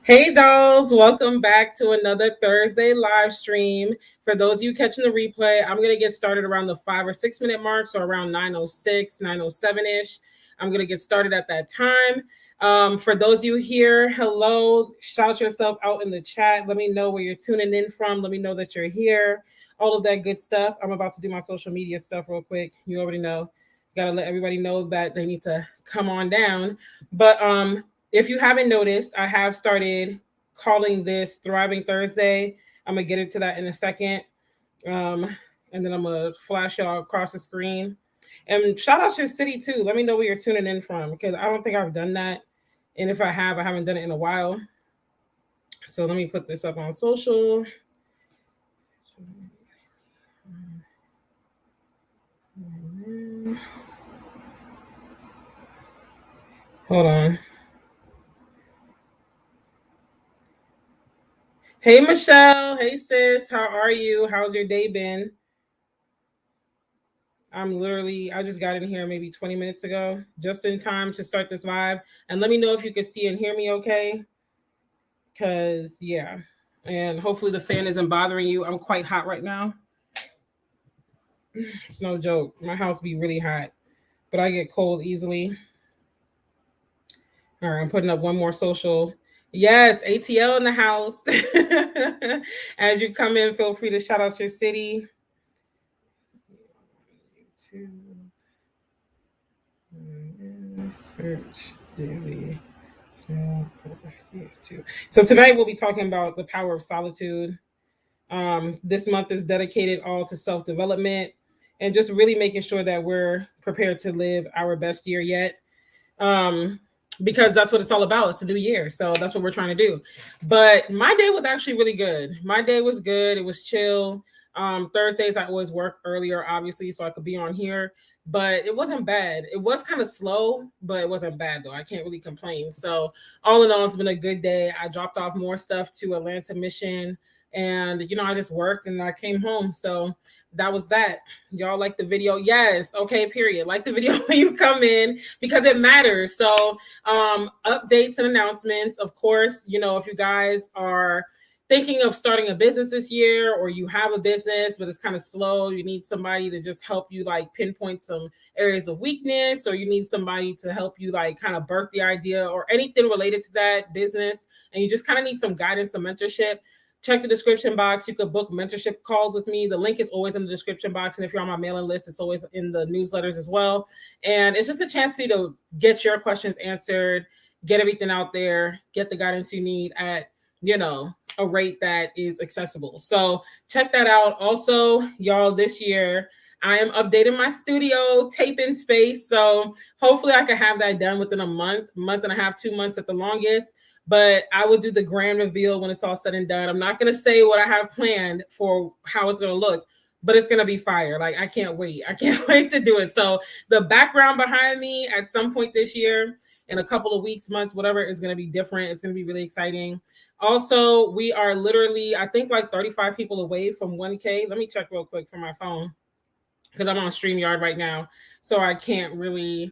Hey dolls, welcome back to another Thursday live stream. For those of you catching the replay, I'm going to get started around the 5 or 6 minute mark, so around 9:06, 9:07-ish. I'm going to get started at that time. For those of you here, hello, shout yourself out in the chat. Let me know where you're tuning in from. Let me know that you're here. All of that good stuff. I'm about to do my social media stuff real quick. You already know. Got to let everybody know that they need to come on down. But if you haven't noticed, I have started calling this Thriving Thursday. I'm going to get into that in a second. And then I'm going to flash y'all across the screen. And shout out your city too. Let me know where you're tuning in from, because I don't think I've done that. And if I have, I haven't done it in a while. So let me put this up on social. Hold on. Hey, Michelle. Hey, sis. How are you? How's your day been? I just got in here maybe 20 minutes ago, just in time to start this live. And let me know if you can see and hear me okay. Because, yeah. And hopefully the fan isn't bothering you. I'm quite hot right now. It's no joke. My house be really hot, but I get cold easily. All right, I'm putting up one more social. Yes, ATL in the house. As you come in, feel free to shout out your city. Search daily. So tonight we'll be talking about the power of solitude. This month is dedicated all to self-development and just really making sure that we're prepared to live our best year yet. Because that's what it's all about. It's a new year. So that's what we're trying to do. But my day was actually really good. My day was good. It was chill. Thursdays, I always work earlier, obviously, so I could be on here. But it wasn't bad. It was kind of slow, but it wasn't bad, though. I can't really complain. So all in all, it's been a good day. I dropped off more stuff to Atlanta Mission. And, I just worked and I came home. So that was that. Y'all like the video? Yes. Okay, period. Like the video when you come in, because it matters. So updates and announcements. Of course, if you guys are thinking of starting a business this year, or you have a business but it's kind of slow, you need somebody to just help you like pinpoint some areas of weakness, or you need somebody to help you like kind of birth the idea or anything related to that business, and you just kind of need some guidance, some mentorship, check the description box. You could book mentorship calls with me. The link is always in the description box. And if you're on my mailing list, it's always in the newsletters as well. And it's just a chance for you to get your questions answered, get everything out there, get the guidance you need at, a rate that is accessible. So check that out. Also, y'all, this year, I am updating my studio taping space. So hopefully I can have that done within a month and a half, 2 months at the longest. But I will do the grand reveal when it's all said and done. I'm not going to say what I have planned for how it's going to look, but it's going to be fire. Like, I can't wait. I can't wait to do it. So the background behind me at some point this year, in a couple of weeks, months, whatever, is going to be different. It's going to be really exciting. Also, we are literally, I think, like 35 people away from 1K. Let me check real quick from my phone, because I'm on StreamYard right now. So I can't really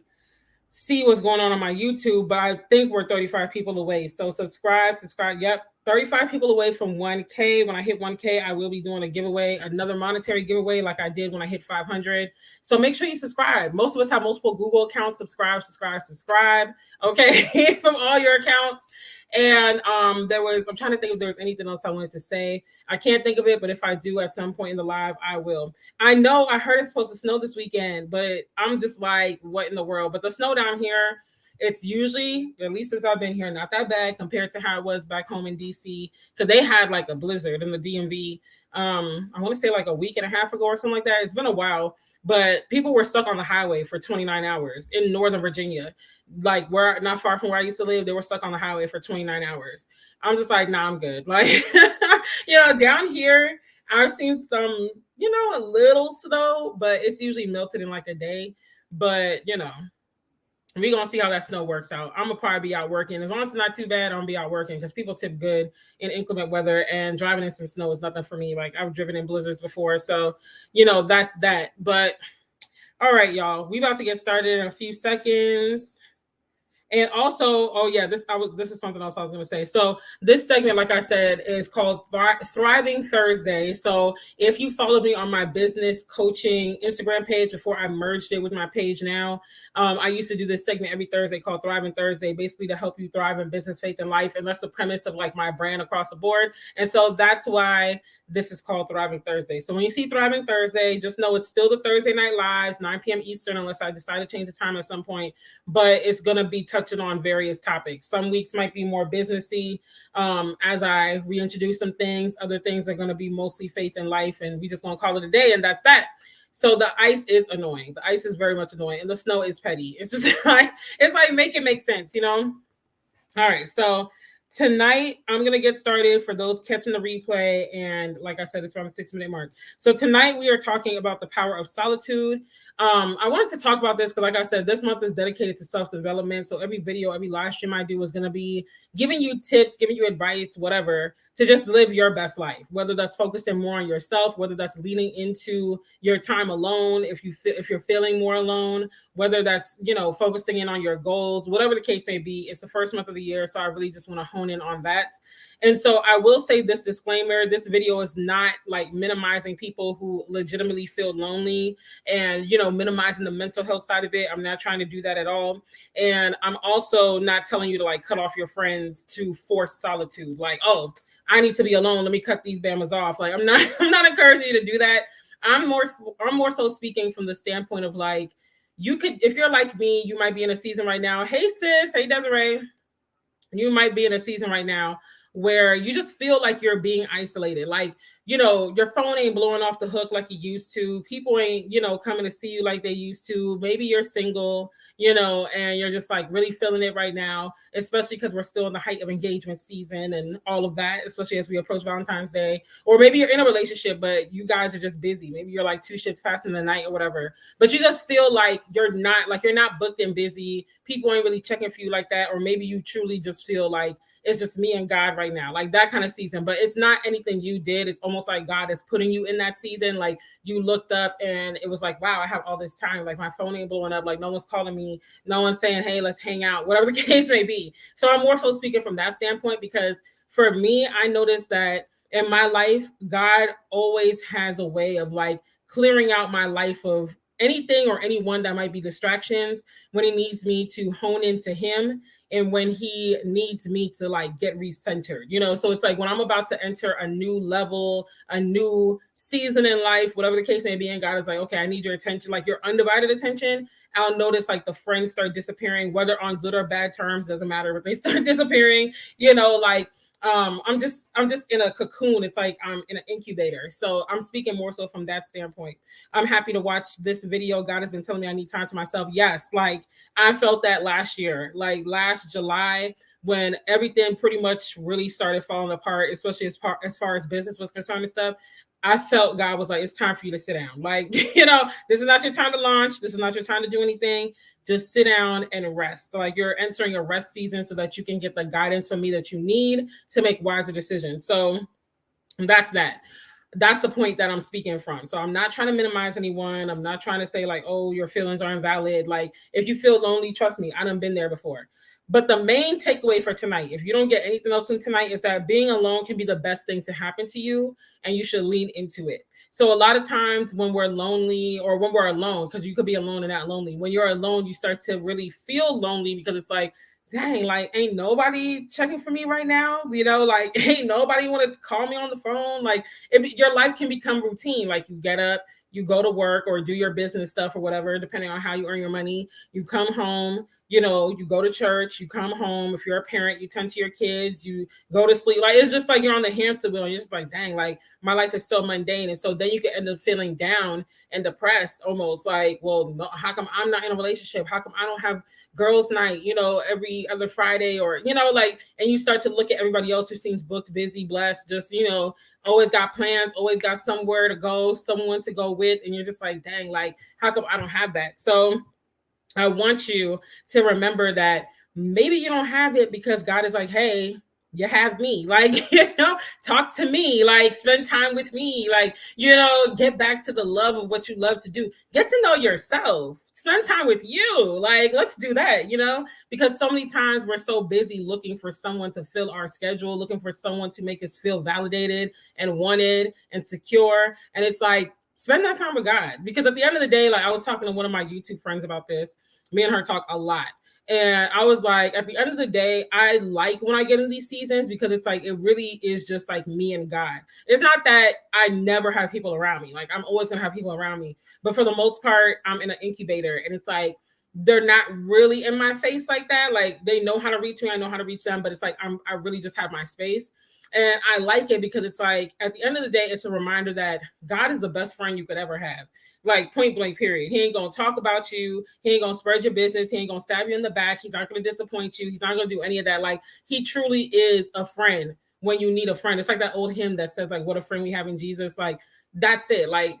see what's going on my YouTube, but I think we're 35 people away. So subscribe. Yep. 35 people away from 1K. When I hit 1K, I will be doing a giveaway, another monetary giveaway like I did when I hit 500. So make sure you subscribe. Most of us have multiple Google accounts. Subscribe. Okay. From all your accounts. And I'm trying to think if there was anything else I wanted to say. I can't think of it, but if I do at some point in the live, I will. I know I heard it's supposed to snow this weekend, but I'm just like, what in the world? But the snow down here, it's usually, at least since I've been here, not that bad compared to how it was back home in DC, because they had like a blizzard in the DMV. I want to say like a week and a half ago or something like that. It's been a while, but people were stuck on the highway for 29 hours in Northern Virginia. Like, where, not far from where I used to live, they were stuck on the highway for 29 hours. I'm just like, nah, I'm good. Like, down here, I've seen some, a little snow, but it's usually melted in like a day. But, we're going to see how that snow works out. I'm going to probably be out working. As long as it's not too bad, I'm going to be out working, because people tip good in inclement weather, and driving in some snow is nothing for me. Like, I've driven in blizzards before. So, that's that. But all right, y'all, we about to get started in a few seconds. And also, this is something else I was going to say. So this segment, like I said, is called Thriving Thursday. So if you follow me on my business coaching Instagram page before I merged it with my page now, I used to do this segment every Thursday called Thriving Thursday, basically to help you thrive in business, faith, and life. And that's the premise of like my brand across the board. And so that's why this is called Thriving Thursday. So when you see Thriving Thursday, just know it's still the Thursday Night Lives, 9 p.m. Eastern, unless I decide to change the time at some point. But it's going to be touching on various topics. Some weeks might be more businessy as I reintroduce some things. Other things are going to be mostly faith and life, and we just going to call it a day, and that's that. So the ice is annoying. The ice is very much annoying, and the snow is petty. It's just like make it make sense, you know? All right, so tonight I'm gonna get started for those catching the replay, and like I said, it's around the 6-minute mark. So tonight we are talking about the power of solitude. I wanted to talk about this because, like I said, this month is dedicated to self-development. So every video, every live stream I do is going to be giving you tips, giving you advice, whatever, to just live your best life. Whether that's focusing more on yourself, whether that's leaning into your time alone, if you're feeling more alone, whether that's focusing in on your goals, whatever the case may be. It's the first month of the year, so I really just want to hone in on that. And so I will say this disclaimer: this video is not like minimizing people who legitimately feel lonely and minimizing the mental health side of it. I'm not trying to do that at all. And I'm also not telling you to like cut off your friends to force solitude. Like, oh, I need to be alone, let me cut these bammers off. Like, I'm not encouraging you to do that. I'm more so speaking from the standpoint of like, you could, if you're like me, you might be in a season right now. Hey sis, hey Desiree. You might be in a season right now where you just feel like you're being isolated. Like, your phone ain't blowing off the hook like you used to. People ain't, coming to see you like they used to. Maybe you're single, and you're just like really feeling it right now, especially because we're still in the height of engagement season and all of that, especially as we approach Valentine's Day. Or maybe you're in a relationship, but you guys are just busy. Maybe you're like 2 shifts passing the night or whatever, but you just feel like you're not booked and busy. People ain't really checking for you like that. Or maybe you truly just feel like it's just me and God right now, like that kind of season. But it's not anything you did. It's almost like God is putting you in that season. Like you looked up and it was like, wow, I have all this time. Like my phone ain't blowing up. Like no one's calling me. No one's saying, hey, let's hang out, whatever the case may be. So I'm more so speaking from that standpoint, because for me, I noticed that in my life, God always has a way of like clearing out my life of anything or anyone that might be distractions when he needs me to hone into him and when he needs me to like get recentered, so it's like when I'm about to enter a new level, a new season in life, whatever the case may be, and God is like, okay, I need your attention, like your undivided attention. I'll notice like the friends start disappearing, whether on good or bad terms, doesn't matter, but they start disappearing, like I'm just in a cocoon. It's like I'm in an incubator. So I'm speaking more so from that standpoint. I'm happy to watch this video. God has been telling me I need time to myself. Yes, like I felt that last year, like last July, when everything pretty much really started falling apart, especially as far as business was concerned and stuff. I felt God was like, it's time for you to sit down. Like, this is not your time to launch. This is not your time to do anything. Just sit down and rest. Like you're entering a rest season so that you can get the guidance from me that you need to make wiser decisions. So that's that. That's the point that I'm speaking from. So I'm not trying to minimize anyone. I'm not trying to say like, oh, your feelings are invalid. Like if you feel lonely, trust me, I done been there before. But the main takeaway for tonight, if you don't get anything else from tonight, is that being alone can be the best thing to happen to you, and you should lean into it. So a lot of times when we're lonely, or when we're alone, because you could be alone and not lonely, when you're alone, you start to really feel lonely because it's like, dang, like ain't nobody checking for me right now, like ain't nobody want to call me on the phone. Like your life can become routine. Like you get up, you go to work or do your business stuff or whatever, depending on how you earn your money. You come home, you go to church, you come home. If you're a parent, you tend to your kids, you go to sleep. Like, it's just like you're on the hamster wheel and you're just like, dang, like my life is so mundane. And so then you can end up feeling down and depressed, almost like, well, no, how come I'm not in a relationship? How come I don't have girls' night, every other Friday, or, like, and you start to look at everybody else who seems booked, busy, blessed, just, always got plans, always got somewhere to go, someone to go with. And you're just like, dang, like, how come I don't have that? So I want you to remember that maybe you don't have it because God is like, hey, you have me, like, talk to me, like, spend time with me, like, get back to the love of what you love to do. Get to know yourself. spend time with you. Like, let's do that, because so many times we're so busy looking for someone to fill our schedule, looking for someone to make us feel validated and wanted and secure. And it's like, spend that time with God. Because at the end of the day, like I was talking to one of my YouTube friends about this. Me and her talk a lot. And I was like, at the end of the day, I like when I get in these seasons because it's like, it really is just like me and God. It's not that I never have people around me. Like, I'm always going to have people around me. But for the most part, I'm in an incubator. And it's like, they're not really in my face like that. Like, they know how to reach me. I know how to reach them. But it's like, I really just have my space. And I like it because it's like, at the end of the day, it's a reminder that God is the best friend you could ever have. Like, point blank, period. He ain't gonna talk about you. He ain't gonna spread your business. He ain't gonna stab you in the back. He's not gonna disappoint you. He's not gonna do any of that. Like, he truly is a friend when you need a friend. It's like that old hymn that says, like, what a friend we have in Jesus. Like, that's it. Like,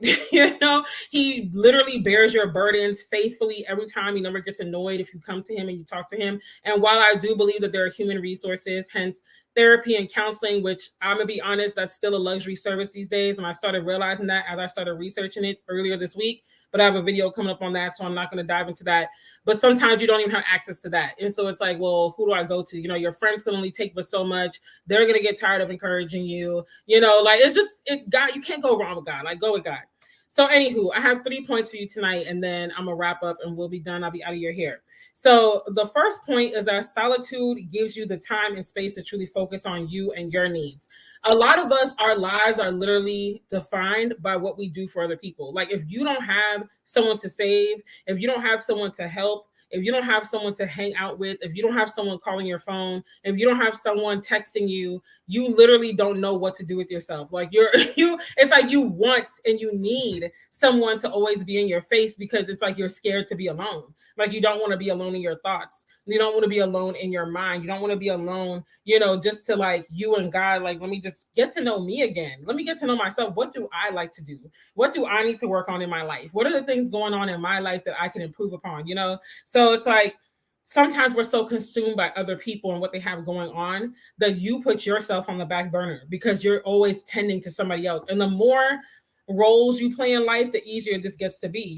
he literally bears your burdens faithfully every time. He never gets annoyed if you come to him and you talk to him. And while I do believe that there are human resources, hence therapy and counseling, which I'm gonna be honest, that's still a luxury service these days. And I started realizing that as I started researching it earlier this week. But I have a video coming up on that, so I'm not going to dive into that. But sometimes you don't even have access to that. And so it's like, well, who do I go to? Your friends can only take but so much. They're going to get tired of encouraging you. Like, it's just, God, you can't go wrong with God. Like, go with God. So anywho, I have 3 points for you tonight, and then I'm going to wrap up and we'll be done. I'll be out of your hair. So the first point is that solitude gives you the time and space to truly focus on you and your needs. A lot of us, our lives are literally defined by what we do for other people. Like, if you don't have someone to save, if you don't have someone to help, if you don't have someone to hang out with, if you don't have someone calling your phone, if you don't have someone texting you, you literally don't know what to do with yourself. Like, it's like you want and you need someone to always be in your face because it's like you're scared to be alone. Like, you don't want to be alone in your thoughts. You don't want to be alone in your mind. You don't want to be alone, just to like you and God, like, let me just get to know me again. Let me get to know myself. What do I like to do? What do I need to work on in my life? What are the things going on in my life that I can improve upon, So it's like, sometimes we're so consumed by other people and what they have going on that you put yourself on the back burner because you're always tending to somebody else. And the more roles you play in life, the easier this gets to be.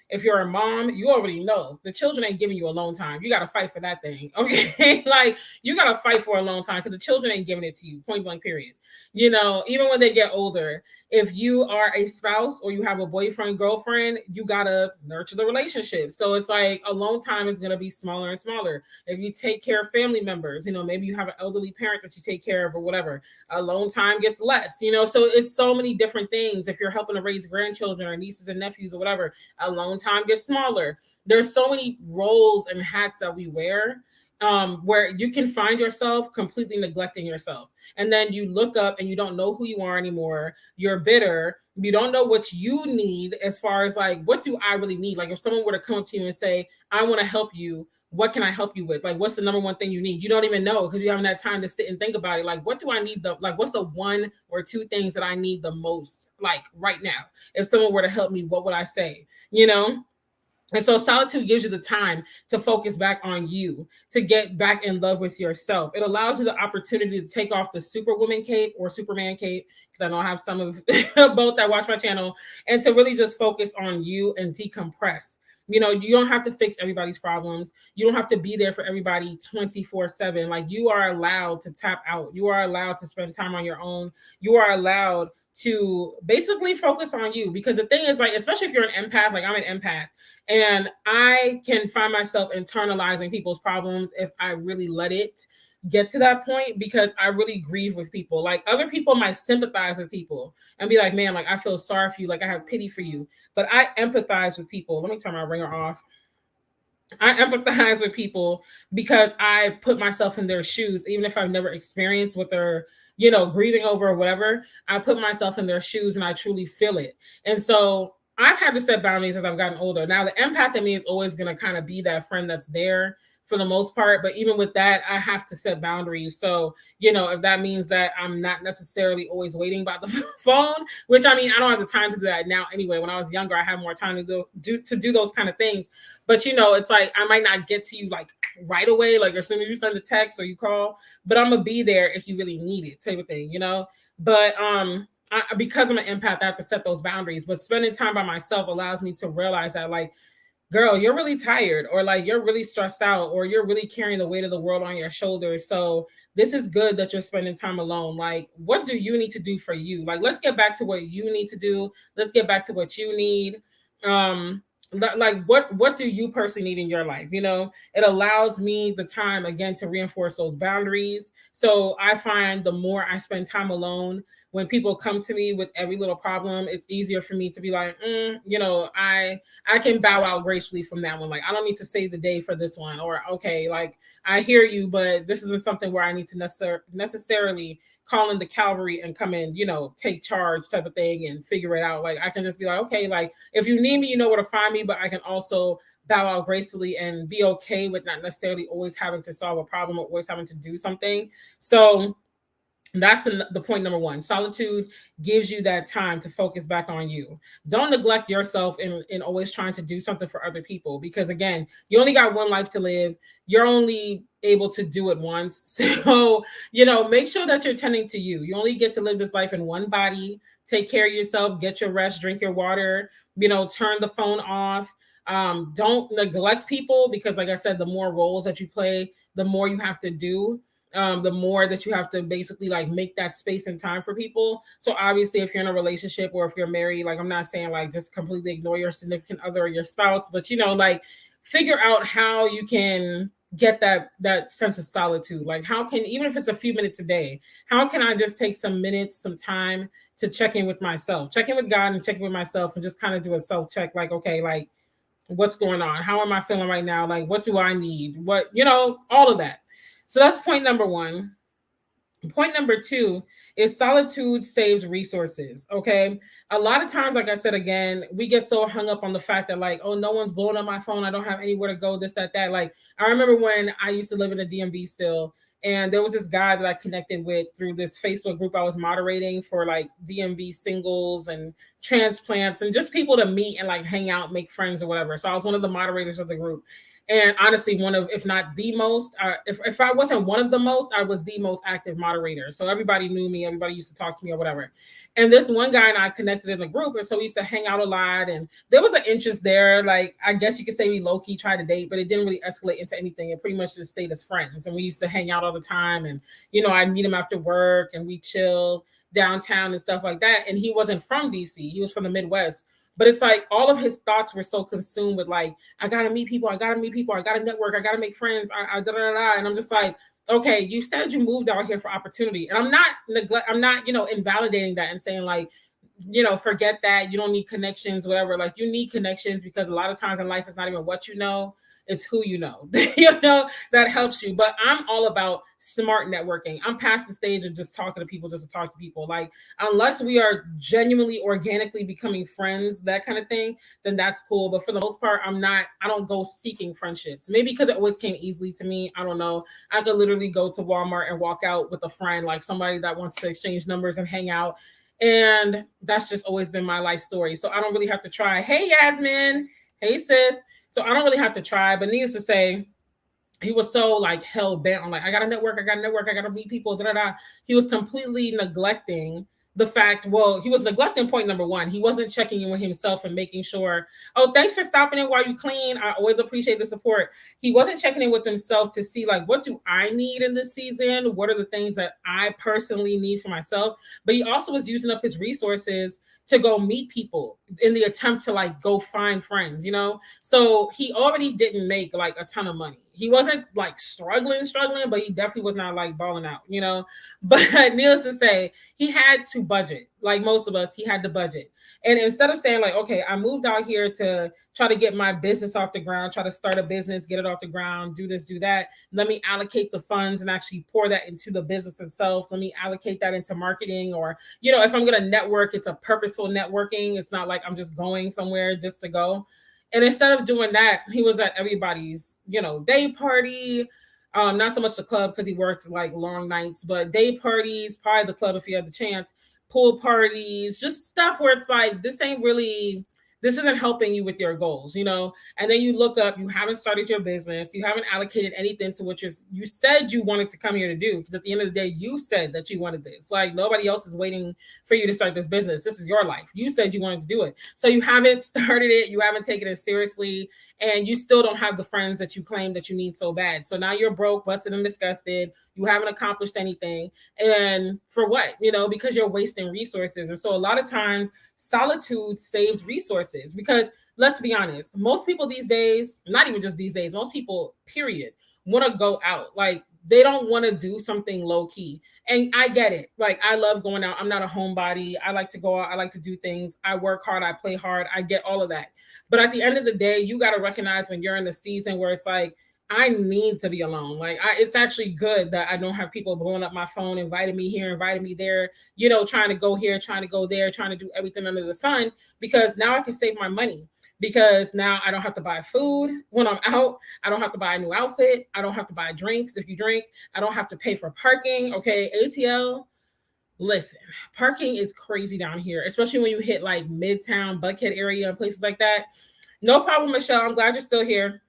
If you're a mom, you already know the children ain't giving you alone time. You got to fight for that thing. Okay. Like, you got to fight for alone time because the children ain't giving it to you, point blank, period. Even when they get older, if you are a spouse or you have a boyfriend, girlfriend, you got to nurture the relationship. So it's like alone time is going to be smaller and smaller. If you take care of family members, maybe you have an elderly parent that you take care of or whatever, alone time gets less, so it's so many different things. If you're helping to raise grandchildren or nieces and nephews or whatever, alone time gets smaller. There's so many roles and hats that we wear where you can find yourself completely neglecting yourself. And then you look up and you don't know who you are anymore. You're bitter. You don't know what you need as far as like, what do I really need? Like, if someone were to come to you and say, I want to help you, what can I help you with? Like, what's the number one thing you need? You don't even know because you haven't had time to sit and think about it. Like, what do I need? What's the 1 or 2 things that I need the most? Like, right now, if someone were to help me, what would I say? And so solitude gives you the time to focus back on you, to get back in love with yourself. It allows you the opportunity to take off the superwoman cape or Superman cape, because I know I have some of both that watch my channel, and to really just focus on you and decompress. You don't have to fix everybody's problems. You don't have to be there for everybody 24/7. Like, you are allowed to tap out. You are allowed to spend time on your own. You are allowed to basically focus on you, because the thing is, like, especially if you're an empath, like I'm an empath, and I can find myself internalizing people's problems if I really let it get to that point, because I really grieve with people. Like, other people might sympathize with people and be like, man, like, I feel sorry for you. Like, I have pity for you. But I empathize with people. Let me turn my ringer off. I empathize with people because I put myself in their shoes, even if I've never experienced what they're, grieving over or whatever. I put myself in their shoes and I truly feel it. And so I've had to set boundaries as I've gotten older. Now, the empath in me is always going to kind of be that friend that's there for the most part. But even with that, I have to set boundaries. So, if that means that I'm not necessarily always waiting by the phone, which, I mean, I don't have the time to do that now anyway. When I was younger, I had more time to do those kind of things. But, it's like, I might not get to you like right away, like as soon as you send a text or you call, but I'm gonna be there if you really need it, type of thing, But because I'm an empath, I have to set those boundaries. But spending time by myself allows me to realize that, like, girl, you're really tired, or like you're really stressed out, or you're really carrying the weight of the world on your shoulders. So this is good that you're spending time alone. Like, what do you need to do for you? Like, let's get back to what you need to do. Let's get back to what you need. Um, like what do you personally need in your life? You know, it allows me the time again to reinforce those boundaries. So I find the more I spend time alone, when people come to me with every little problem, it's easier for me to be like, you know, I can bow out gracefully from that one. Like, I don't need to save the day for this one. Or, okay, like, I hear you, but this isn't something where I need to necessarily call in the cavalry and come in, you know, take charge type of thing and figure it out. Like, I can just be like, okay, like, if you need me, you know where to find me, but I can also bow out gracefully and be okay with not necessarily always having to solve a problem or always having to do something. So that's the point number one. Solitude gives you that time to focus back on you. Don't neglect yourself in always trying to do something for other people, because again, you only got one life to live. You're only able to do it once. So, you know, make sure that you're tending to you. You only get to live this life in one body. Take care of yourself, get your rest, drink your water, you know, turn the phone off. Don't neglect people, because like I said, the more roles that you play, the more you have to do, the more that you have to basically like make that space and time for people. So obviously, if you're in a relationship or if you're married, like, I'm not saying like just completely ignore your significant other or your spouse, but you know, like, figure out how you can get that sense of solitude. Like, how can, even if it's a few minutes a day, how can I just take some minutes, some time to check in with myself, check in with God and check in with myself, and just kind of do a self check. Like, okay, like, what's going on? How am I feeling right now? Like, what do I need? What, you know, all of that. So that's point number one. Point number two is solitude saves resources. Okay. A lot of times, like I said, again, we get so hung up on the fact that, like, oh, no one's blowing up my phone. I don't have anywhere to go, this, that. Like, I remember when I used to live in the DMV still, and there was this guy that I connected with through this Facebook group I was moderating for like DMV singles and transplants and just people to meet and like hang out, make friends or whatever. So I was one of the moderators of the group. And honestly, one of, if not the most, if I wasn't one of the most, I was the most active moderator. So everybody knew me, everybody used to talk to me or whatever. And this one guy and I connected in the group, and so we used to hang out a lot. And there was an interest there. Like, I guess you could say we low key tried to date, but it didn't really escalate into anything. It pretty much just stayed as friends. And we used to hang out all the time. And you know, I'd meet him after work, and we chill downtown and stuff like that. And he wasn't from DC; he was from the Midwest. But it's like all of his thoughts were so consumed with like, I gotta meet people, I gotta network, I gotta make friends, and I'm just like, okay, you said you moved out here for opportunity, and I'm not, you know, invalidating that and saying like, you know, forget that, you don't need connections, whatever. Like, you need connections, because a lot of times in life it's not even what you know, it's who you know. You know, that helps you. But I'm all about smart networking. I'm past the stage of just talking to people just to talk to people. Like, unless we are genuinely organically becoming friends, that kind of thing, then that's cool. But for the most part, I don't go seeking friendships. Maybe because it always came easily to me, I don't know. I could literally go to Walmart and walk out with a friend, like somebody that wants to exchange numbers and hang out. And that's just always been my life story. So I don't really have to try. Hey, Yasmin. Hey, sis. So I don't really have to try. But needless to say, he was so like hell bent on like, I gotta network, I gotta meet people, He was completely neglecting the fact, well, he was neglecting point number one. He wasn't checking in with himself and making sure, oh, thanks for stopping in while you clean. I always appreciate the support. He wasn't checking in with himself to see like, what do I need in this season? What are the things that I personally need for myself? But he also was using up his resources to go meet people in the attempt to like go find friends, you know? So he already didn't make like a ton of money. He wasn't like struggling, but he definitely was not like balling out, you know? But needless to say, he had to budget. Like most of us, he had to budget. And instead of saying like, okay, I moved out here to try to get my business off the ground, try to start a business, get it off the ground, do this, do that. Let me allocate the funds and actually pour that into the business itself. Let me allocate that into marketing, or, you know, if I'm going to network, it's a purposeful networking. It's not like I'm just going somewhere just to go. And instead of doing that, he was at everybody's, you know, day party. Not so much the club because he worked like long nights, but day parties, probably the club if you had the chance, pool parties, just stuff where it's like, this ain't really this isn't helping you with your goals, you know? And then you look up, you haven't started your business, you haven't allocated anything to what you said you wanted to come here to do. Because at the end of the day, you said that you wanted this. Like nobody else is waiting for you to start this business. This is your life. You said you wanted to do it. So you haven't started it, you haven't taken it seriously, and you still don't have the friends that you claim that you need so bad. So now you're broke, busted, and disgusted. You haven't accomplished anything. And for what? You know, because you're wasting resources. And so a lot of times solitude saves resources, because let's be honest, most people these days, not even just these days, most people, period, want to go out. Like they don't want to do something low key. And I get it. Like I love going out. I'm not a homebody. I like to go out. I like to do things. I work hard. I play hard. I get all of that. But at the end of the day, you got to recognize when you're in the season where it's like, I need to be alone. Like it's actually good that I don't have people blowing up my phone, inviting me here, inviting me there, you know, trying to go here, trying to go there, trying to do everything under the sun, because now I can save my money. Because now I don't have to buy food when I'm out. I don't have to buy a new outfit. I don't have to buy drinks if you drink. I don't have to pay for parking. Okay, ATL. Listen, parking is crazy down here, especially when you hit like Midtown, Buckhead area and places like that. No problem, Michelle. I'm glad you're still here.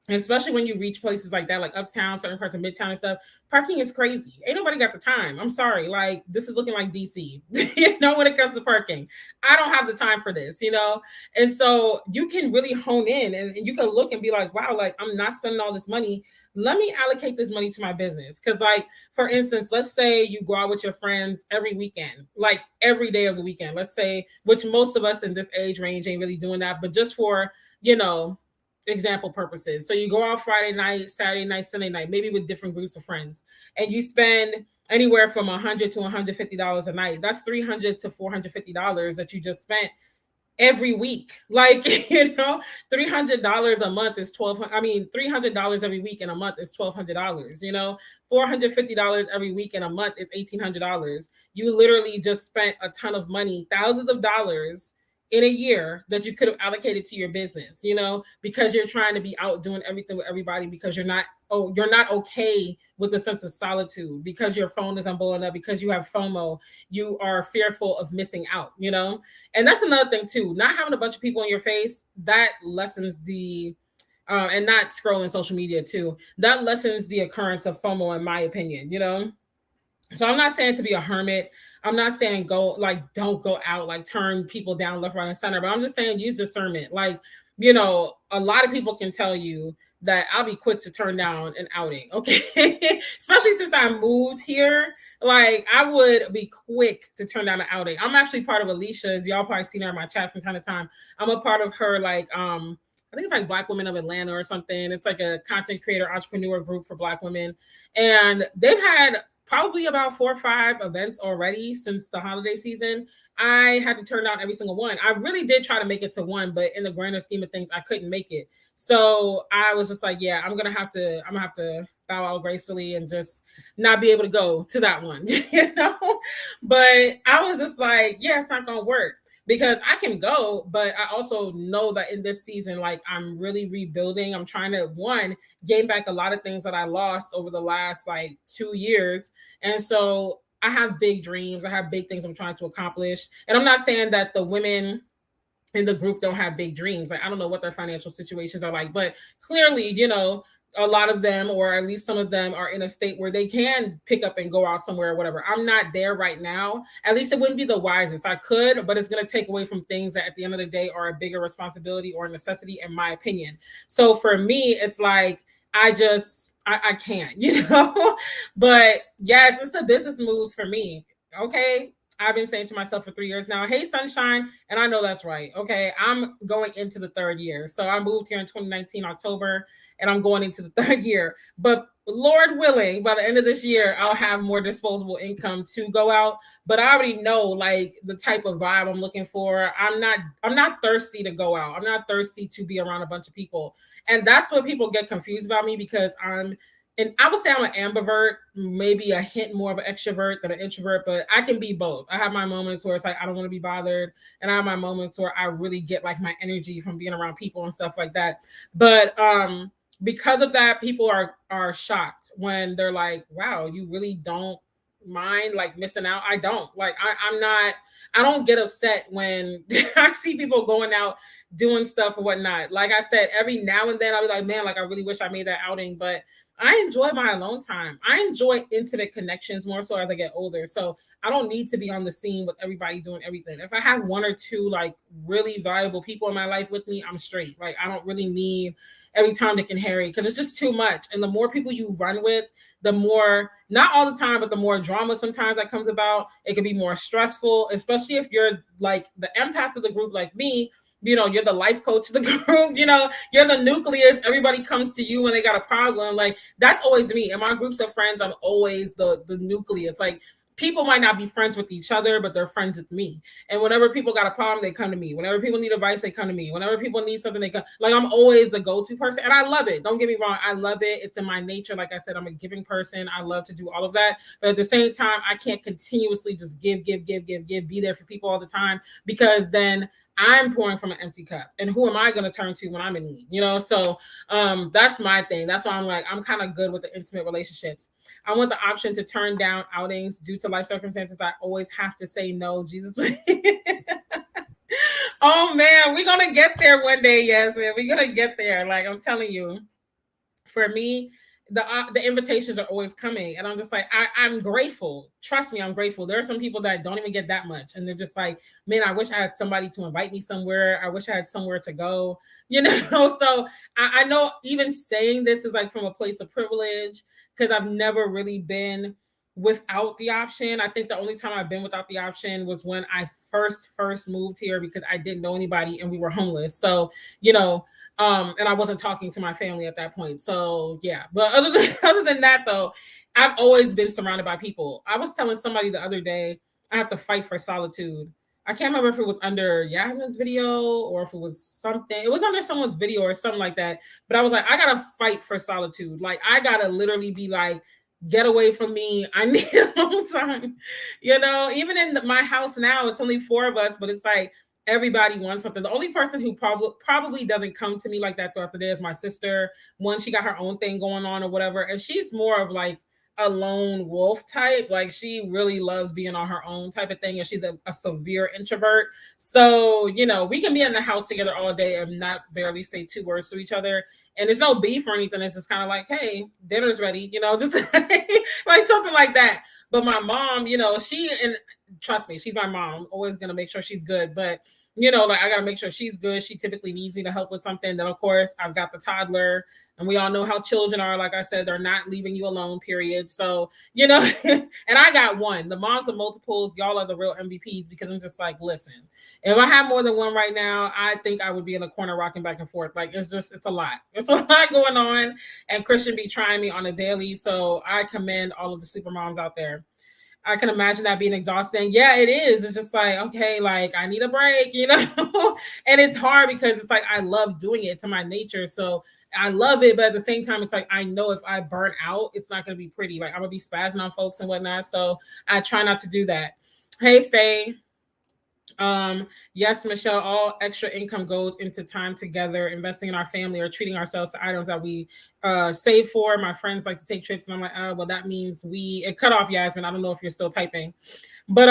And especially when you reach places like that, like uptown, certain parts of midtown and stuff, parking is crazy. Ain't nobody got the time. I'm sorry. Like, this is looking like DC, you know, when it comes to parking. I don't have the time for this, you know? And so you can really hone in and you can look and be like, wow, like, I'm not spending all this money. Let me allocate this money to my business. Because, like, for instance, let's say you go out with your friends every weekend, like every day of the weekend. Let's say, which most of us in this age range ain't really doing that, but just for, you know, example purposes. So you go out Friday night, Saturday night, Sunday night, maybe with different groups of friends, and you spend anywhere from $100 to $150 a night. That's $300 to $450 that you just spent every week. Like, you know, $300 a month is $300 every week in a month is $1,200. You know, $450 every week in a month is $1,800. You literally just spent a ton of money, thousands of dollars in a year that you could have allocated to your business, you know, because you're trying to be out doing everything with everybody, because you're not okay with the sense of solitude, because your phone isn't blowing up, because you have FOMO, you are fearful of missing out, you know. And that's another thing too, not having a bunch of people in your face, that lessens the and not scrolling social media too, that lessens the occurrence of FOMO, in my opinion, you know. So I'm not saying to be a hermit. I'm not saying don't go out, like turn people down left, right, and center. But I'm just saying use discernment. Like, you know, a lot of people can tell you that I'll be quick to turn down an outing. Okay. Especially since I moved here. Like I would be quick to turn down an outing. I'm actually part of Alicia's. Y'all probably seen her in my chat from time to time. I'm a part of her, like, I think it's like Black Women of Atlanta or something. It's like a content creator entrepreneur group for Black women. And they've had probably about 4 or 5 events already since the holiday season. I had to turn down every single one. I really did try to make it to one, but in the grander scheme of things, I couldn't make it. So I was just like, yeah, I'm gonna have to bow out gracefully and just not be able to go to that one, you know. But I was just like, yeah, it's not gonna work. Because I can go, but I also know that in this season, like I'm really rebuilding. I'm trying to, one, gain back a lot of things that I lost over the last like 2 years. And so I have big dreams. I have big things I'm trying to accomplish. And I'm not saying that the women in the group don't have big dreams. Like I don't know what their financial situations are like, but clearly, you know, a lot of them, or at least some of them, are in a state where they can pick up and go out somewhere or whatever. I'm not there right now. At least it wouldn't be the wisest. I could, but it's going to take away from things that at the end of the day are a bigger responsibility or a necessity, in my opinion. So for me, it's like, I can't, you know. But yes, it's a business moves for me. Okay. I've been saying to myself for 3 years now, hey, sunshine. And I know that's right. Okay. I'm going into the 3rd year. So I moved here in 2019, October, and I'm going into the 3rd year. But Lord willing, by the end of this year, I'll have more disposable income to go out. But I already know like the type of vibe I'm looking for. I'm not thirsty to go out. I'm not thirsty to be around a bunch of people. And that's what people get confused about me, because and I would say I'm an ambivert, maybe a hint more of an extrovert than an introvert, but I can be both. I have my moments where it's like, I don't want to be bothered. And I have my moments where I really get like my energy from being around people and stuff like that. But because of that, people are shocked when they're like, wow, you really don't mind like missing out. I don't like, I don't get upset when I see people going out doing stuff or whatnot. Like I said, every now and then I'll be like, man, like I really wish I made that outing, but I enjoy my alone time. I enjoy intimate connections more so as I get older. So I don't need to be on the scene with everybody doing everything. If I have one or two like really valuable people in my life with me, I'm straight. Like I don't really need every time Dick and Harry, because it's just too much. And the more people you run with, the more, not all the time, but the more drama sometimes that comes about. It can be more stressful, especially if you're like the empath of the group like me. You know, you're the life coach of the group, you know, you're the nucleus. Everybody comes to you when they got a problem. Like that's always me. In my groups of friends, I'm always the nucleus. Like people might not be friends with each other, but they're friends with me. And whenever people got a problem, they come to me. Whenever people need advice, they come to me. Whenever people need something, they come. Like I'm always the go-to person. And I love it. Don't get me wrong. I love it. It's in my nature. Like I said, I'm a giving person. I love to do all of that. But at the same time, I can't continuously just give, be there for people all the time, because then I'm pouring from an empty cup. And who am I going to turn to when I'm in need? You know, so that's my thing. That's why I'm like, I'm kind of good with the intimate relationships. I want the option to turn down outings due to life circumstances. I always have to say no, Jesus. Oh man, we're going to get there one day. Yes, man. We're going to get there. Like I'm telling you, for me, the invitations are always coming, and I'm just like, I'm grateful. Trust me, I'm grateful. There are some people that don't even get that much, and they're just like, man, I wish I had somebody to invite me somewhere. I wish I had somewhere to go, you know. So I know even saying this is like from a place of privilege, because I've never really been without the option. I think the only time I've been without the option was when I first moved here, because I didn't know anybody and we were homeless. So, you know, and I wasn't talking to my family at that point. So yeah, but other than that though, I've always been surrounded by people. I was telling somebody the other day, I have to fight for solitude. I can't remember if it was under Yasmin's video or if it was something. It was under someone's video or something like that. But I was like, I gotta fight for solitude. Like I gotta literally be like, get away from me. I need a long time. You know, even in my house now, it's only 4 of us, but it's like everybody wants something. The only person who probably doesn't come to me like that throughout the day is my sister. One, she got her own thing going on or whatever, and she's more of like a lone wolf type. Like she really loves being on her own type of thing, and she's a severe introvert. So you know, we can be in the house together all day and not barely say 2 words to each other, and it's no beef or anything. It's just kind of like, hey, dinner's ready, you know, just like something like that. But my mom, you know, and trust me, she's my mom. I'm always gonna make sure she's good, but you know, like I gotta make sure she's good. She typically needs me to help with something. Then of course I've got the toddler, and we all know how children are. Like I said, they're not leaving you alone, period. So, you know, and I got one. The moms of multiples, y'all are the real MVPs, because I'm just like, listen, if I have more than one right now, I think I would be in a corner rocking back and forth. Like it's a lot. It's a lot going on. And Christian be trying me on a daily. So I commend all of the super moms out there. I can imagine that being exhausting. Yeah, it is. It's just like, okay, like I need a break, you know? And it's hard because it's like I love doing it to my nature. So I love it, but at the same time, it's like I know if I burn out, it's not gonna be pretty. Like I'm gonna be spazzing on folks and whatnot. So I try not to do that. Hey Faye. Yes, Michelle, all extra income goes into time together, investing in our family or treating ourselves to items that we save for. My friends like to take trips, and I'm like, oh, well, that means it cut off, Yasmin. I don't know if you're still typing, but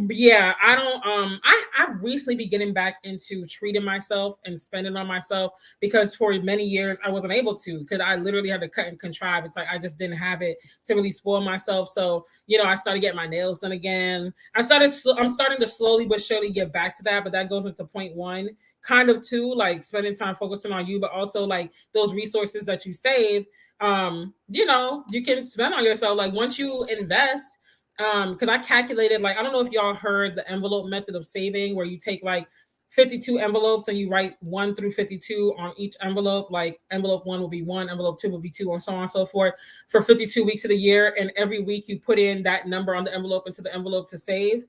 yeah, I don't I've recently been getting back into treating myself and spending on myself, because for many years I wasn't able to, because I literally had to cut and contrive. It's like I just didn't have it to really spoil myself. So, you know, I started getting my nails done again. I'm starting to slowly but surely get back to that, but that goes into point 1, kind of 2, like spending time focusing on you, but also like those resources that you save, you know, you can spend on yourself. Like once you invest, because I calculated, like, I don't know if y'all heard the envelope method of saving, where you take like 52 envelopes and you write 1 through 52 on each envelope. Like envelope 1 will be 1, envelope 2 will be 2, and so on and so forth for 52 weeks of the year. And every week you put in that number on the envelope into the envelope to save.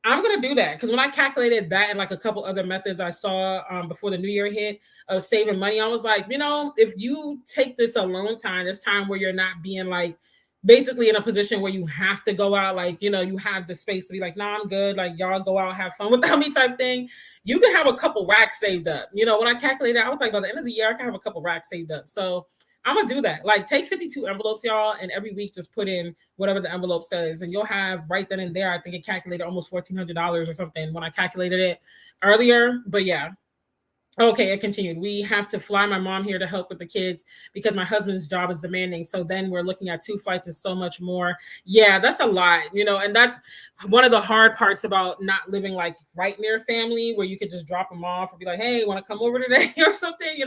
I'm going to do that, because when I calculated that and like a couple other methods I saw before the new year hit of saving money, I was like, you know, if you take this alone time, this time where you're not being like basically in a position where you have to go out, like, you know, you have the space to be like, nah, I'm good. Like y'all go out, have fun without me type thing. You can have a couple racks saved up. You know, when I calculated, I was like, by the end of the year, I can have a couple racks saved up. So I'm gonna do that. Like, take 52 envelopes, y'all, and every week just put in whatever the envelope says, and you'll have right then and there. I think it calculated almost $1,400 or something when I calculated it earlier. But yeah. Okay, it continued. We have to fly my mom here to help with the kids because my husband's job is demanding. So then we're looking at 2 flights and so much more. Yeah, that's a lot, and that's one of the hard parts about not living like right near family, where you could just drop them off and be like, hey, want to come over today or something,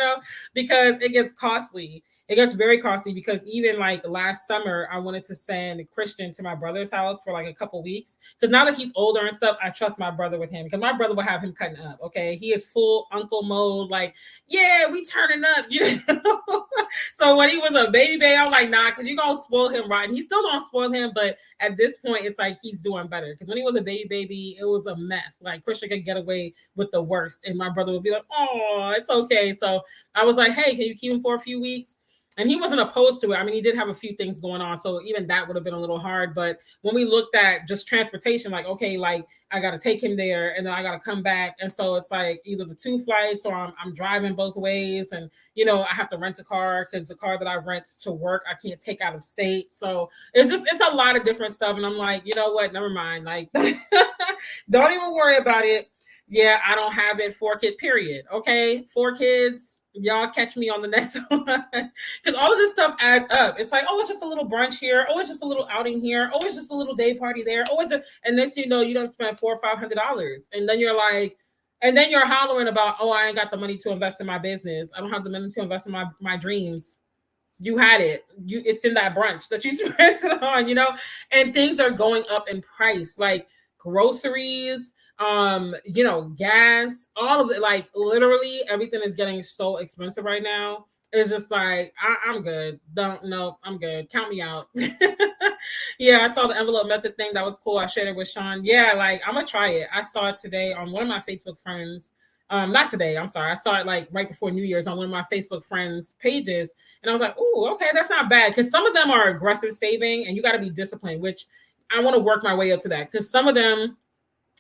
because it gets costly. It gets very costly because even like last summer, I wanted to send Christian to my brother's house for like a couple weeks. Because now that he's older and stuff, I trust my brother with him because my brother will have him cutting up. Okay. He is full uncle mode. Like, yeah, we turning up. So when he was a baby, I'm like, nah, because you're going to spoil him right. And he still don't spoil him. But at this point, it's like he's doing better. Because when he was a baby, it was a mess. Like, Christian could get away with the worst. And my brother would be like, oh, it's okay. So I was like, hey, can you keep him for a few weeks? And he wasn't opposed to it. I mean, he did have a few things going on. So even that would have been a little hard. But when we looked at just transportation, like, okay, like I got to take him there and then I got to come back. And so it's like either the 2 flights or I'm driving both ways. And, I have to rent a car because the car that I rent to work, I can't take out of state. So it's a lot of different stuff. And I'm like, you know what? Never mind. Like, don't even worry about it. Yeah, I don't have it. 4 kid period. Okay. 4 kids. Y'all catch me on the next one because all of this stuff adds up. It's like, oh, it's just a little brunch here. Oh, it's just a little outing here. Oh, it's just a little day party there. Oh, it's just, and this, you don't spend $400 or $500, and then you're like, and then you're hollering about, oh, I ain't got the money to invest in my business. I don't have the money to invest in my dreams. You had it. It's in that brunch that you spent it on, and things are going up in price, like groceries. Gas, all of it, like literally everything is getting so expensive right now. It's just like, I'm good. I'm good. Count me out. Yeah, I saw the envelope method thing. That was cool. I shared it with Sean. Yeah, like I'm gonna try it. I saw it today on one of my Facebook friends. Not today, I'm sorry. I saw it like right before New Year's on one of my Facebook friends' pages. And I was like, oh, okay, that's not bad. Because some of them are aggressive saving and you got to be disciplined, which I want to work my way up to that. Because some of them,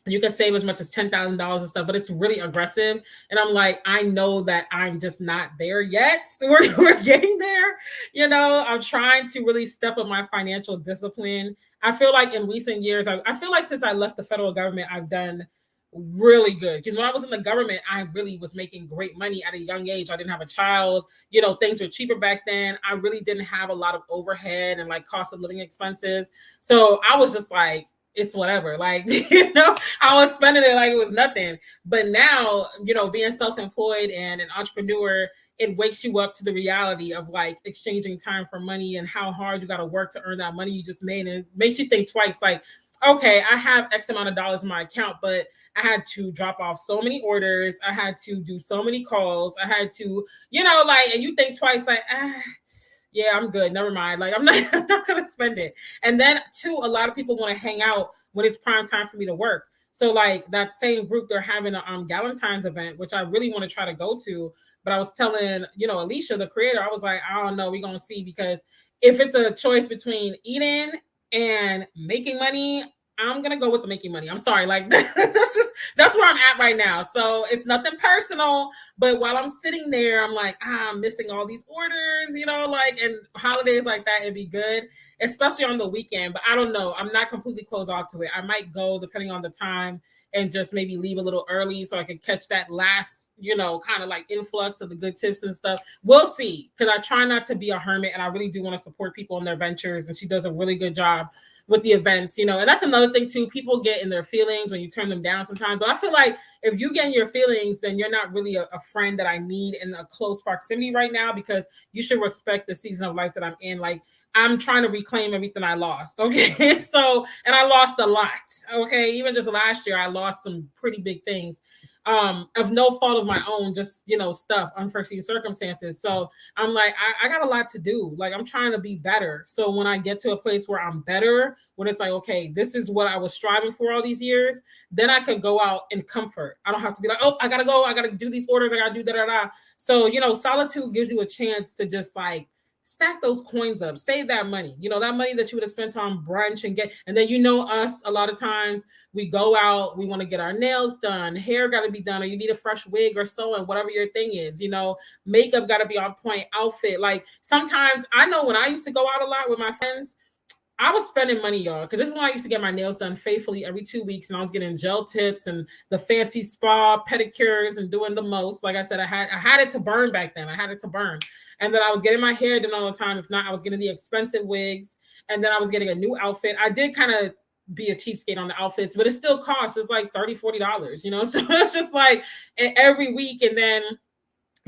you can save as much as $10,000 and stuff, but it's really aggressive. And I'm like, I know that I'm just not there yet. So we're getting there. I'm trying to really step up my financial discipline. I feel like in recent years, I feel like since I left the federal government, I've done really good. Because when I was in the government, I really was making great money at a young age. I didn't have a child. Things were cheaper back then. I really didn't have a lot of overhead and like cost of living expenses. So I was just like, it's whatever. Like, I was spending it like it was nothing. But now, being self-employed and an entrepreneur, it wakes you up to the reality of like exchanging time for money and how hard you got to work to earn that money you just made. And it makes you think twice, like, okay, I have X amount of dollars in my account, but I had to drop off so many orders. I had to do so many calls. I had to, and you think twice, like, yeah, I'm good. Never mind. Like, I'm not going to spend it. And then, too, a lot of people want to hang out when it's prime time for me to work. So, like, that same group, they're having a Galentine's event, which I really want to try to go to. But I was telling, Alicia, the creator, I was like, I don't know. We're going to see. Because if it's a choice between eating and making money, I'm going to go with the making money. I'm sorry. Like, that's where I'm at right now. So it's nothing personal, but while I'm sitting there, I'm like, I'm missing all these orders, and holidays like that, it'd be good, especially on the weekend. But I don't know. I'm not completely closed off to it. I might go depending on the time and just maybe leave a little early so I could catch that last, kind of like influx of the good tips and stuff. We'll see. Because I try not to be a hermit and I really do want to support people in their ventures. And she does a really good job with the events, and that's another thing too. People get in their feelings when you turn them down sometimes. But I feel like if you get in your feelings, then you're not really a friend that I need in a close proximity right now, because you should respect the season of life that I'm in. Like, I'm trying to reclaim everything I lost. Okay. So, and I lost a lot. Okay. Even just last year, I lost some pretty big things. Of no fault of my own, just, stuff, unforeseen circumstances. So I'm like, I got a lot to do. Like, I'm trying to be better. So when I get to a place where I'm better, when it's like, okay, this is what I was striving for all these years, then I could go out in comfort. I don't have to be like, oh, I got to go. I got to do these orders. I got to do da. So, solitude gives you a chance to just like stack those coins up, save that money, that money that you would have spent on brunch and then, us, a lot of times we go out, we want to get our nails done, hair got to be done, or you need a fresh wig or so, and whatever your thing is, makeup got to be on point, outfit. Like sometimes I know when I used to go out a lot with my friends, I was spending money, y'all, because this is when I used to get my nails done faithfully every 2 weeks, and I was getting gel tips and the fancy spa pedicures and doing the most. Like I said, I had it to burn back then. I had it to burn, and then I was getting my hair done all the time. If not, I was getting the expensive wigs, and then I was getting a new outfit. I did kind of be a cheapskate on the outfits, but it still costs. It's like $30-$40, So it's just like every week, and then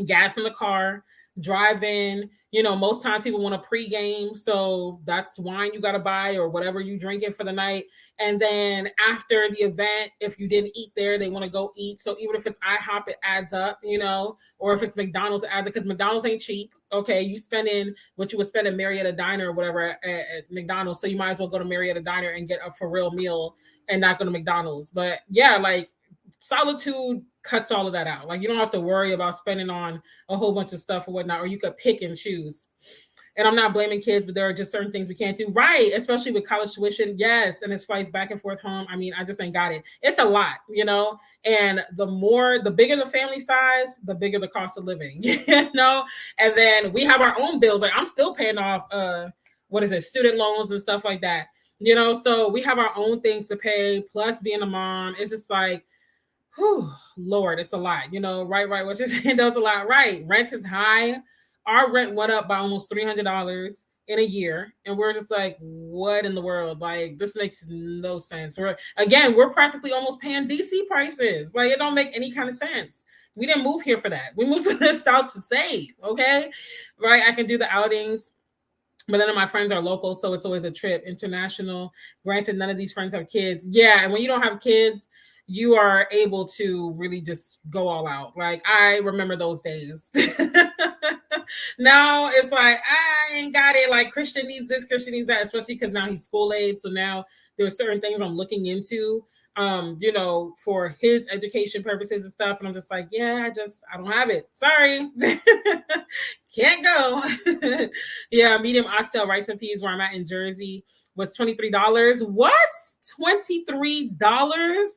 gas in the car, drive in. Most times people want to pregame, so that's wine you got to buy or whatever you drinking for the night. And then after the event, if you didn't eat there, they want to go eat. So even if it's IHOP, it adds up, or if it's McDonald's, it adds up, because McDonald's ain't cheap. Okay, you spend in what you would spend at Marietta Diner or whatever at McDonald's, so you might as well go to Marietta Diner and get a for real meal and not go to McDonald's. But yeah, like Solitude cuts all of that out. Like you don't have to worry about spending on a whole bunch of stuff or whatnot, or you could pick and choose. And I'm not blaming kids, but there are just certain things we can't do, right? Especially with college tuition. Yes. And it's flights back and forth home. I mean, I just ain't got it. It's a lot, and the bigger the family size, the bigger the cost of living, and then we have our own bills. Like I'm still paying off, student loans and stuff like that, so we have our own things to pay, plus being a mom. It's just like, whew, Lord, it's a lot, right. What you're saying, that's a lot, right? Rent is high. Our rent went up by almost $300 in a year. And we're just like, what in the world? Like, this makes no sense. We're practically almost paying DC prices. Like, it don't make any kind of sense. We didn't move here for that. We moved to the South to save, okay? Right? I can do the outings, but none of my friends are local, so it's always a trip, international. Granted, none of these friends have kids. Yeah, and when you don't have kids, you are able to really just go all out. Like, I remember those days. Now it's like, I ain't got it. Like, Christian needs this, Christian needs that, especially because now he's school age. So now there are certain things I'm looking into, for his education purposes and stuff. And I'm just like, yeah, I don't have it. Sorry. Can't go. Yeah, medium oxtail rice and peas where I'm at in Jersey was $23. What? $23?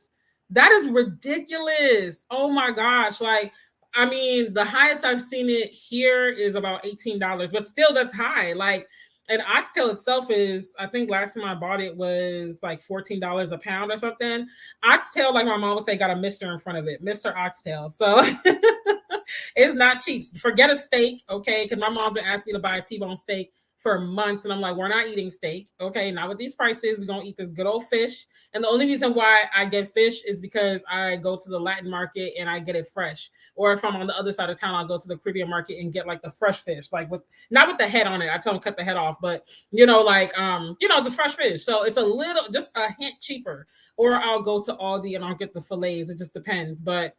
That is ridiculous. Oh my gosh. Like, I mean, the highest I've seen it here is about $18, but still that's high. Like, an oxtail itself is, I think last time I bought it was like $14 a pound or something. Oxtail, like my mom would say, got a Mr. in front of it, Mr. Oxtail. So it's not cheap. Forget a steak, okay? Because my mom's been asking me to buy a T-bone steak for months, and I'm like, we're not eating steak, okay? Not with these prices. We're gonna eat this good old fish. And the only reason why I get fish is because I go to the Latin market and I get it fresh. Or if I'm on the other side of town, I'll go to the Caribbean market and get like the fresh fish, like not with the head on it. I tell them cut the head off, but the fresh fish. So it's just a hint cheaper. Or I'll go to Aldi and I'll get the fillets. It just depends. But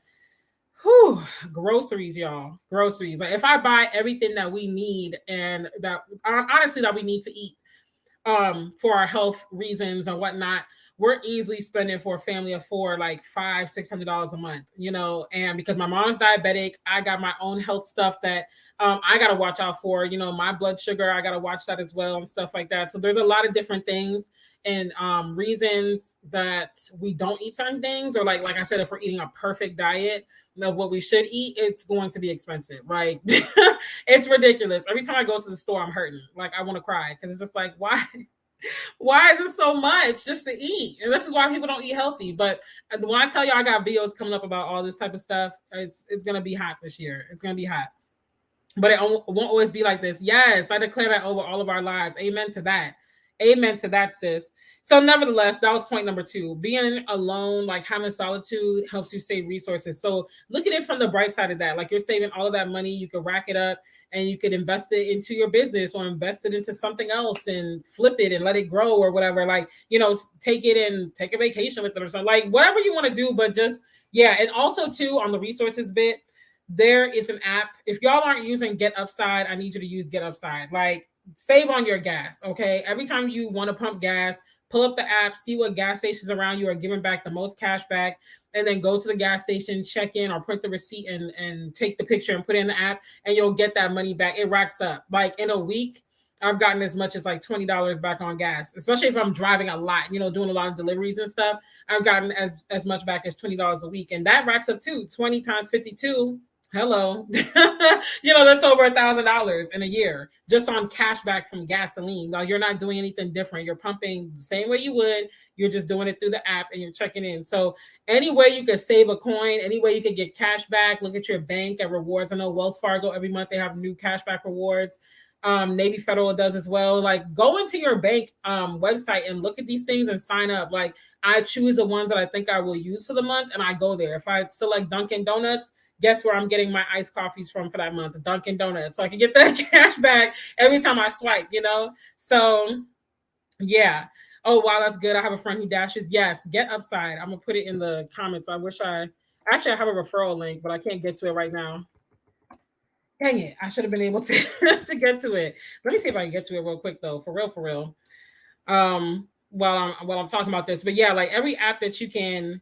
groceries, y'all. Groceries. Like, if I buy everything that we need and that honestly that we need to eat for our health reasons and whatnot, we're easily spending for a family of four like $500-$600 a month, and because my mom's diabetic, I got my own health stuff that I got to watch out for, my blood sugar, I got to watch that as well and stuff like that. So there's a lot of different things and reasons that we don't eat certain things, or like I said, if we're eating a perfect diet of what we should eat, it's going to be expensive, right? It's ridiculous. Every time I go to the store, I'm hurting. Like, I want to cry because it's just like, why is it so much just to eat? And this is why people don't eat healthy. But when I tell you I got videos coming up about all this type of stuff, it's going to be hot this year. It's going to be hot. But it won't always be like this. Yes, I declare that over all of our lives. Amen to that. Amen to that, sis. So nevertheless, that was point number 2. Being alone, like having solitude, helps you save resources. So look at it from the bright side of that. Like, you're saving all of that money. You could rack it up and you could invest it into your business or invest it into something else and flip it and let it grow or whatever. Like, take it and take a vacation with it or something. Like, whatever you want to do, but just, yeah. And also too, on the resources bit, there is an app. If y'all aren't using Get Upside, I need you to use Get Upside. Like, save on your gas. Okay. Every time you want to pump gas, pull up the app, see what gas stations around you are giving back the most cash back, and then go to the gas station, check in or print the receipt and take the picture and put it in the app, and you'll get that money back. It racks up. Like in a week, I've gotten as much as like $20 back on gas, especially if I'm driving a lot, doing a lot of deliveries and stuff. I've gotten as much back as $20 a week, and that racks up too. 20 times 52. Hello, that's over $1,000 in a year just on cash back from gasoline. Now you're not doing anything different. You're pumping the same way you would. You're just doing it through the app and you're checking in. So any way you could save a coin, any way you could get cash back, look at your bank at rewards. I know Wells Fargo, every month they have new cash back rewards. Navy Federal does as well. Like go into your bank website and look at these things and sign up. Like I choose the ones that I think I will use for the month and I go there. If I select Dunkin' Donuts, guess where I'm getting my iced coffees from for that month? Dunkin' Donuts. So I can get that cash back every time I swipe, So yeah. Oh, wow, that's good. I have a friend who dashes. Yes, get Upside. I'm going to put it in the comments. I actually I have a referral link, but I can't get to it right now. Dang it. I should have been able to, to get to it. Let me see if I can get to it real quick though. For real. While I'm talking about this. But yeah, like every app that you can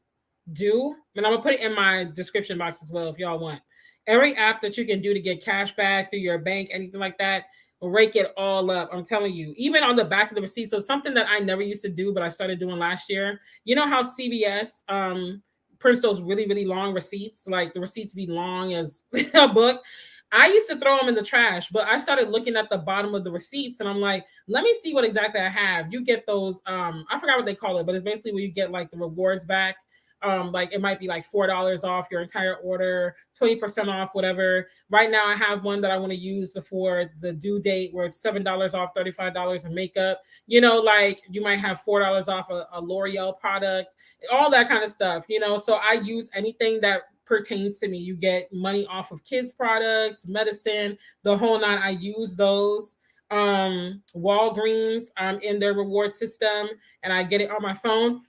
do, and I'm gonna put it in my description box as well if y'all want. Every app that you can do to get cash back through your bank, anything like that, rake it all up. I'm telling you, even on the back of the receipt. So something that I never used to do, but I started doing last year. You know how CVS prints those really, really long receipts, like the receipts be long as a book. I used to throw them in the trash, but I started looking at the bottom of the receipts and I'm like, let me see what exactly I have. You get those, I forgot what they call it, but it's basically where you get like the rewards back. Like it might be like $4 off your entire order, 20% off, whatever. Right now I have one that I want to use before the due date where it's $7 off, $35 in makeup. Like you might have $4 off a L'Oreal product, all that kind of stuff, So I use anything that pertains to me. You get money off of kids products, medicine, the whole nine. I use those. Walgreens, in their reward system and I get it on my phone.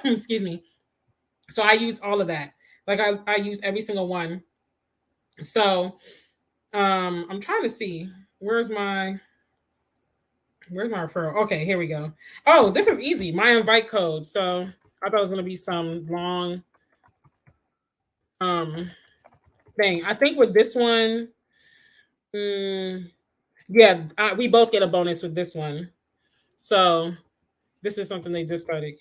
Excuse me. So I use all of that. Like I use every single one. So I'm trying to see where's my referral. Okay, here we go. Oh, this is easy. My invite code. So I thought it was gonna be some long thing. I think with this one, yeah, we both get a bonus with this one. So this is something they just started.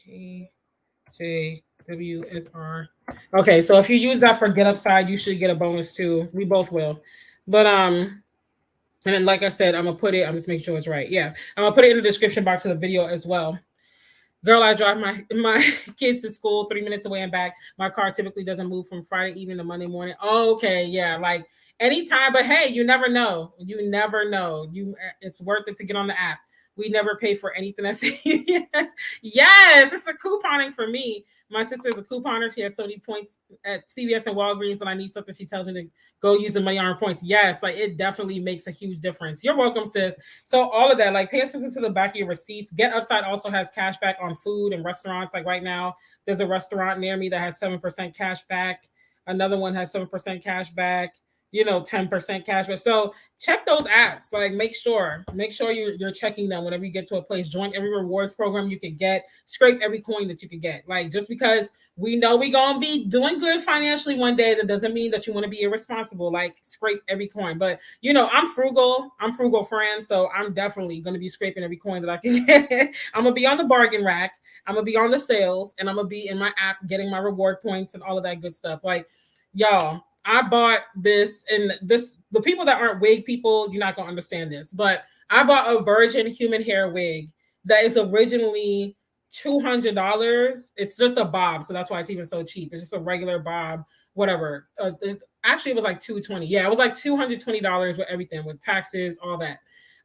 KJWSR. Okay, so if you use that for Get Upside, you should get a bonus too. We both will. But and then like I said, I'm just making sure it's right. Yeah. I'm gonna put it in the description box of the video as well. Girl, I drive my kids to school 3 minutes away and back. My car typically doesn't move from Friday evening to Monday morning. Okay, yeah, like anytime. But hey, you never know. It's worth it to get on the app. We never pay for anything at CVS. Yes, it's the couponing for me. My sister's a couponer. She has so many points at CVS and Walgreens. When I need something, she tells me to go use the money on her points. Yes, like it definitely makes a huge difference. You're welcome, sis. So all of that, like pay attention to the back of your receipts. Get Upside also has cash back on food and restaurants. Like right now, there's a restaurant near me that has 7% cash back. Another one has 7% cash back. 10% cash back. So check those apps. Like make sure you're checking them whenever you get to a place. Join every rewards program you can get. Scrape every coin that you can get. Like just because we know we're gonna be doing good financially one day, that doesn't mean that you want to be irresponsible. Like scrape every coin. But I'm frugal. I'm frugal friend. So I'm definitely gonna be scraping every coin that I can get. I'm gonna be on the bargain rack. I'm gonna be on the sales, and I'm gonna be in my app getting my reward points and all of that good stuff. Like y'all. I bought this, and the people that aren't wig people, you're not gonna understand this, but I bought a virgin human hair wig that is originally $200. It's just a bob, so that's why it's even so cheap. It's just a regular bob, whatever. Actually, it was like $220. Yeah, it was like $220 with everything, with taxes, all that.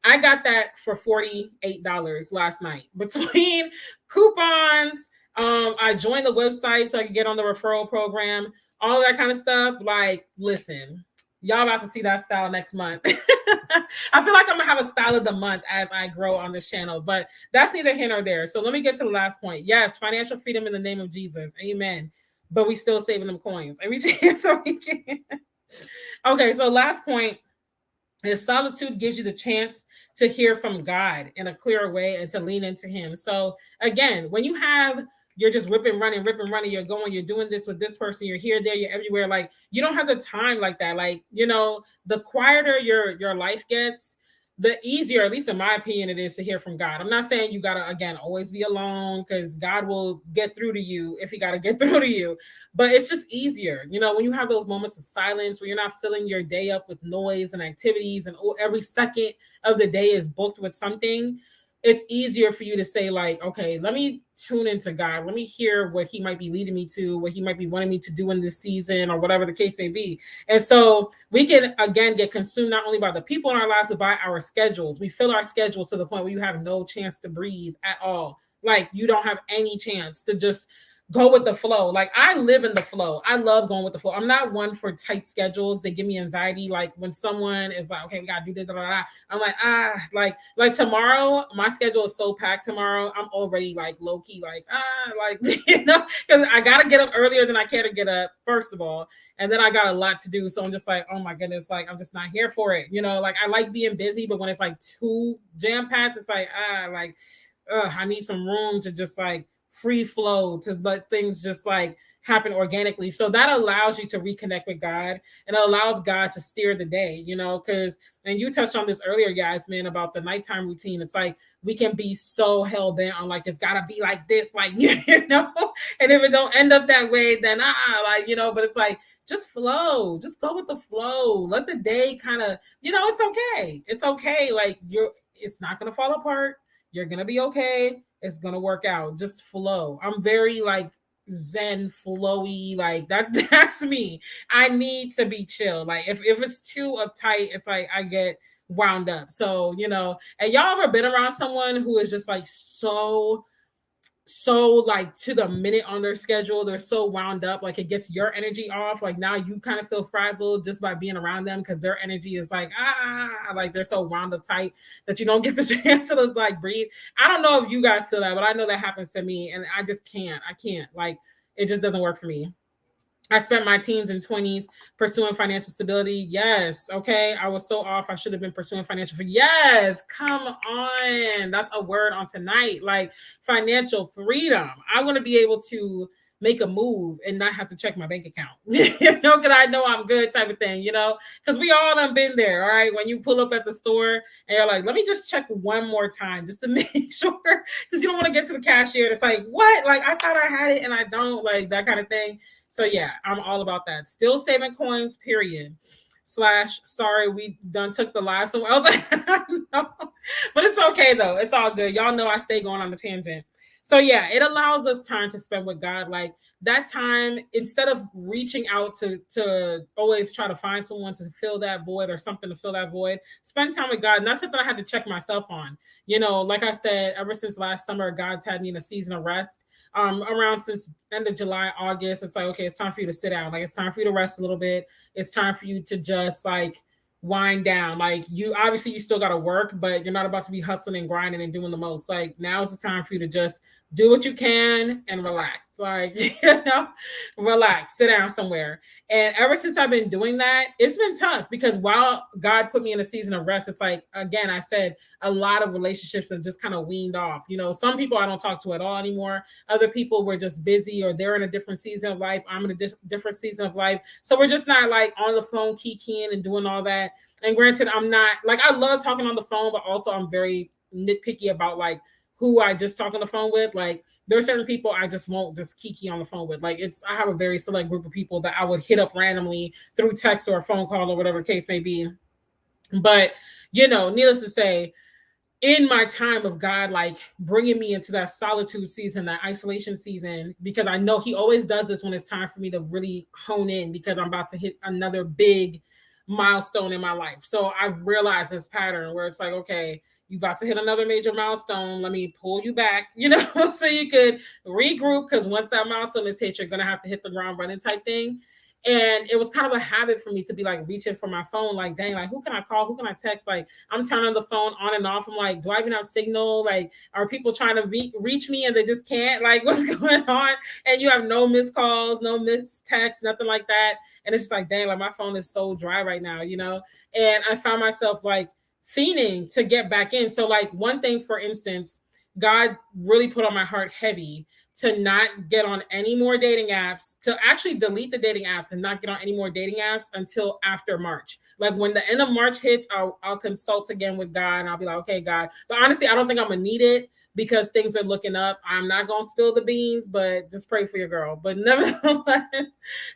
I got that for $48 last night between coupons. I joined the website so I could get on the referral program. All that kind of stuff. Like, listen, y'all about to see that style next month. I feel like I'm gonna have a style of the month as I grow on this channel, but that's neither here nor there. So let me get to the last point. Yes, financial freedom in the name of Jesus. Amen. But we still saving them coins every chance we can. Okay, so last point. And solitude gives you the chance to hear from God in a clearer way and to lean into Him. So again, when you have, you're just ripping, running, you're going, you're doing this with this person, you're here, there, you're everywhere. Like you don't have the time like that. Like, you know, the quieter your life gets, the easier, at least in my opinion, it is to hear from God. I'm not saying you gotta, again, always be alone, because God will get through to you if He gotta get through to you. But it's just easier, you know, when you have those moments of silence where you're not filling your day up with noise and activities, and every second of the day is booked with something. It's easier for you to say, like, okay, let me tune into God. Let me hear what He might be leading me to, what He might be wanting me to do in this season, or whatever the case may be. And so we can, again, get consumed not only by the people in our lives, but by our schedules. We fill our schedules to the point where you have no chance to breathe at all. Like you don't have any chance to just go with the flow. Like I live in the flow. I love going with the flow. I'm not one for tight schedules. They give me anxiety. Like when someone is like, okay, we gotta do this, I'm like, like tomorrow, my schedule is so packed tomorrow. I'm already like low key, like, like, you know, because I gotta get up earlier than I care to get up, first of all. And then I got a lot to do. So I'm just like, oh my goodness, like I'm just not here for it. You know, like I like being busy, but when it's like too jam-packed, it's like, I need some room to just like free flow, to let things just like happen organically. So that allows you to reconnect with God, and it allows God to steer the day, you know, because, and you touched on this earlier, guys, man, about the nighttime routine. It's like we can be so hell bent on like, it's gotta be like this, like, you know, and if it don't end up that way, then like, you know, but it's like, just flow, just go with the flow. Let the day kind of, you know, it's okay. It's okay. Like it's not gonna fall apart. You're gonna be okay. It's gonna work out. Just flow. I'm very like zen, flowy, like that. That's me. I need to be chill. Like if it's too uptight, it's like I get wound up. So, you know, and y'all ever been around someone who is just like so like to the minute on their schedule, they're so wound up, like it gets your energy off, like now you kind of feel frazzled just by being around them, because their energy is like like they're so wound up tight that you don't get the chance to like breathe. I don't know if you guys feel that, but I know that happens to me, and I can't, like it just doesn't work for me. I spent my teens and 20s pursuing financial stability. Yes. Okay. I was so off. I should have been pursuing financial. Yes. Come on. That's a word on tonight. Like financial freedom. I want to be able to make a move and not have to check my bank account, you know, because I know I'm good type of thing, you know, because we all have been there. All right. When you pull up at the store and you're like, let me just check one more time just to make sure, because you don't want to get to the cashier and it's like, what? Like, I thought I had it and I don't, like that kind of thing. So yeah, I'm all about that. Still saving coins, period. / sorry, we done took the live somewhere else. No. But it's okay though. It's all good. Y'all know I stay going on the tangent. So yeah, it allows us time to spend with God. Like that time, instead of reaching out to always try to find someone to fill that void or something to fill that void, spend time with God. And that's something I had to check myself on. You know, like I said, ever since last summer, God's had me in a season of rest. Around since end of July, August, it's like, okay, it's time for you to sit down. Like it's time for you to rest a little bit. It's time for you to just like wind down. Like you obviously you still got to work, but you're not about to be hustling and grinding and doing the most. Like now is the time for you to just do what you can and relax. Like, you know, relax, sit down somewhere. And ever since I've been doing that, it's been tough, because while God put me in a season of rest, it's like, again, I said a lot of relationships have just kind of weaned off. You know, some people I don't talk to at all anymore. Other people were just busy, or they're in a different season of life. I'm in a different season of life. So we're just not like on the phone kikiing and doing all that. And granted, I'm not like, I love talking on the phone, but also I'm very nitpicky about like who I just talk on the phone with. Like there are certain people I just won't just kiki on the phone with. Like I have a very select group of people that I would hit up randomly through text or a phone call or whatever the case may be. But, you know, needless to say, in my time of God, like bringing me into that solitude season, that isolation season, because I know He always does this when it's time for me to really hone in, because I'm about to hit another big milestone in my life. So I've realized this pattern where it's like, okay, you about to hit another major milestone. Let me pull you back, you know, so you could regroup, because once that milestone is hit, you're going to have to hit the ground running type thing. And it was kind of a habit for me to be like reaching for my phone, like, dang, like who can I call? Who can I text? Like I'm turning the phone on and off. I'm like, do I even have signal? Like, are people trying to reach me and they just can't? Like, what's going on? And you have no missed calls, no missed texts, nothing like that. And it's just like, dang, like my phone is so dry right now, you know? And I found myself like fiending to get back in. So like one thing, for instance, God really put on my heart heavy to not get on any more dating apps, to actually delete the dating apps and not get on any more dating apps until after March. Like when the end of March hits, I'll consult again with God and I'll be like, okay, God. But honestly, I don't think I'm gonna need it because things are looking up. I'm not gonna spill the beans, but just pray for your girl. But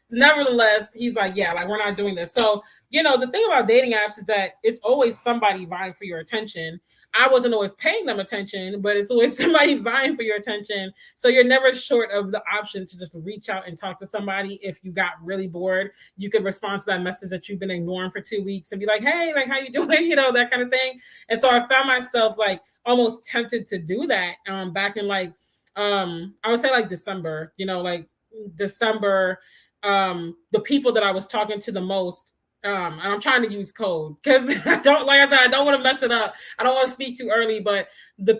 nevertheless, he's like, yeah, like we're not doing this. So, you know, the thing about dating apps is that it's always somebody vying for your attention. I wasn't always paying them attention, but it's always somebody vying for your attention. So you're never short of the option to just reach out and talk to somebody. If you got really bored, you could respond to that message that you've been ignoring for 2 weeks and be like, hey, like, how you doing? You know, that kind of thing. And so I found myself like almost tempted to do that back in like, I would say like December, you know, like December, the people that I was talking to the most, and I'm trying to use code because I don't, like I said, I don't want to mess it up. I don't want to speak too early, but the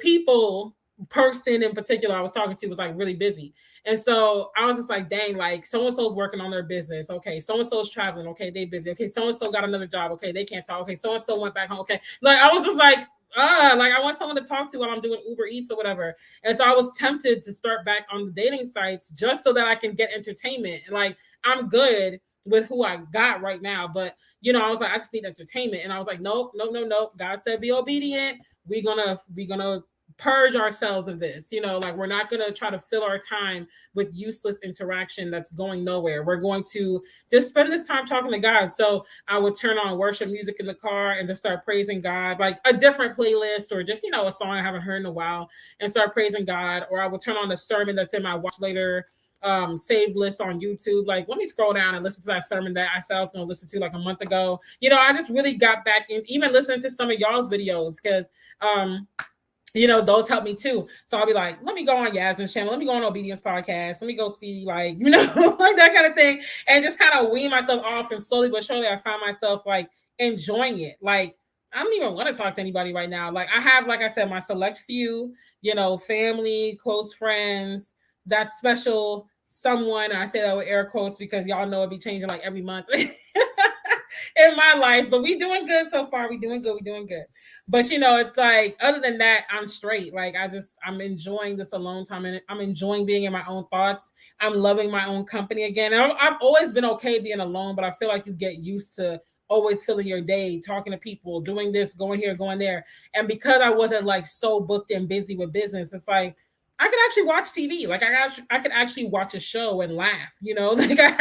person in particular I was talking to was like really busy. And so I was just like, dang, like so-and-so's working on their business. Okay. So-and-so's traveling. Okay. They busy. Okay. So-and-so got another job. Okay. They can't talk. Okay. So-and-so went back home. Okay. Like I was just like I want someone to talk to while I'm doing Uber Eats or whatever. And so I was tempted to start back on the dating sites just so that I can get entertainment. And like, I'm good with who I got right now. But, you know, I was like, I just need entertainment. And I was like, nope. God said, be obedient. We're gonna purge ourselves of this, you know, like we're not going to try to fill our time with useless interaction that's going nowhere. We're going to just spend this time talking to God. So I would turn on worship music in the car and just start praising God, like a different playlist or just, you know, a song I haven't heard in a while, and start praising God. Or I would turn on a sermon that's in my watch later saved list on YouTube. Like, let me scroll down and listen to that sermon that I said I was going to listen to like a month ago. You know, I just really got back in, even listening to some of y'all's videos, because you know, those help me too. So I'll be like, let me go on Yasmin's channel. Let me go on Obedience Podcast. Let me go see, like, you know, like that kind of thing. And just kind of wean myself off. And slowly but surely, I found myself like enjoying it. Like, I don't even want to talk to anybody right now. Like, I have, like I said, my select few, you know, family, close friends, that special someone. I say that with air quotes because y'all know it be changing like every month. In my life, but we doing good so far. We doing good. But you know, it's like, other than that, I'm straight. Like I'm enjoying this alone time, and I'm enjoying being in my own thoughts. I'm loving my own company again. And I've always been okay being alone, but I feel like you get used to always filling your day, talking to people, doing this, going here, going there. And because I wasn't like so booked and busy with business, it's like I could actually watch TV. Like I could actually watch a show and laugh, you know, like I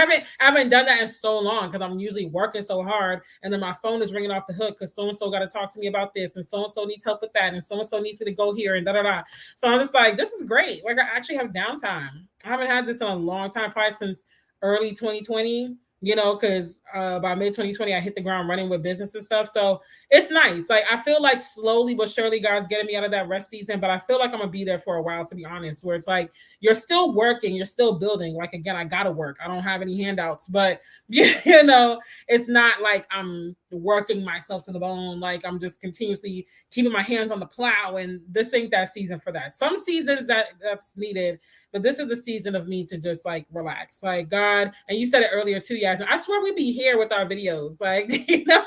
haven't done that in so long because I'm usually working so hard. And then my phone is ringing off the hook because so-and-so got to talk to me about this, and so-and-so needs help with that, and so-and-so needs me to go here and da-da-da. So I'm just like, this is great. Like I actually have downtime. I haven't had this in a long time, probably since early 2020, you know, because by mid 2020, I hit the ground running with business and stuff. So it's nice. Like I feel like slowly but surely God's getting me out of that rest season, but I feel like I'm gonna be there for a while, to be honest, where it's like you're still working, you're still building. Like again, I gotta work. I don't have any handouts, but you know, it's not like I'm working myself to the bone. Like I'm just continuously keeping my hands on the plow, and this ain't that season for that. Some seasons that's needed, but this is the season of me to just like relax. Like God, and you said it earlier too, Yasmin. I swear we be here with our videos, like, you know,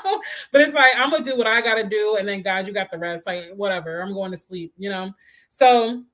but it's like I'm gonna do what I gotta do, and then God, you got the rest. Like whatever, I'm going to sleep, you know. So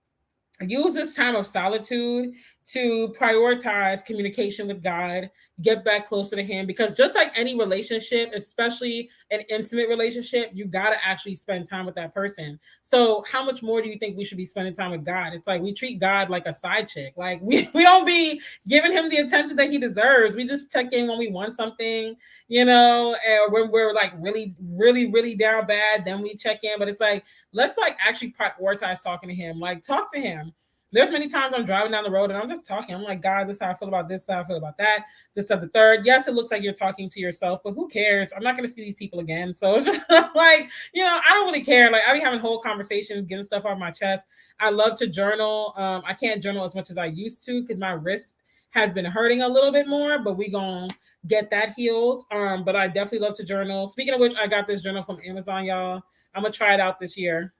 use this time of solitude to prioritize communication with God, get back closer to him, because just like any relationship, especially an intimate relationship, you got to actually spend time with that person. So how much more do you think we should be spending time with God? It's like we treat God like a side chick. Like we don't be giving him the attention that he deserves. We just check in when we want something, you know, and when we're like really, really, really down bad, then we check in. But it's like, let's like actually prioritize talking to him. Like talk to him. There's many times I'm driving down the road and I'm just talking. I'm like, God, this is how I feel about this, how I feel about that, this, that, the third. Yes, it looks like you're talking to yourself, but who cares? I'm not going to see these people again. So it's just like, you know, I don't really care. Like I be having whole conversations, getting stuff off my chest. I love to journal. I can't journal as much as I used to because my wrist has been hurting a little bit more, but we gonna get that healed. But I definitely love to journal. Speaking of which, I got this journal from Amazon, y'all. I'm gonna try it out this year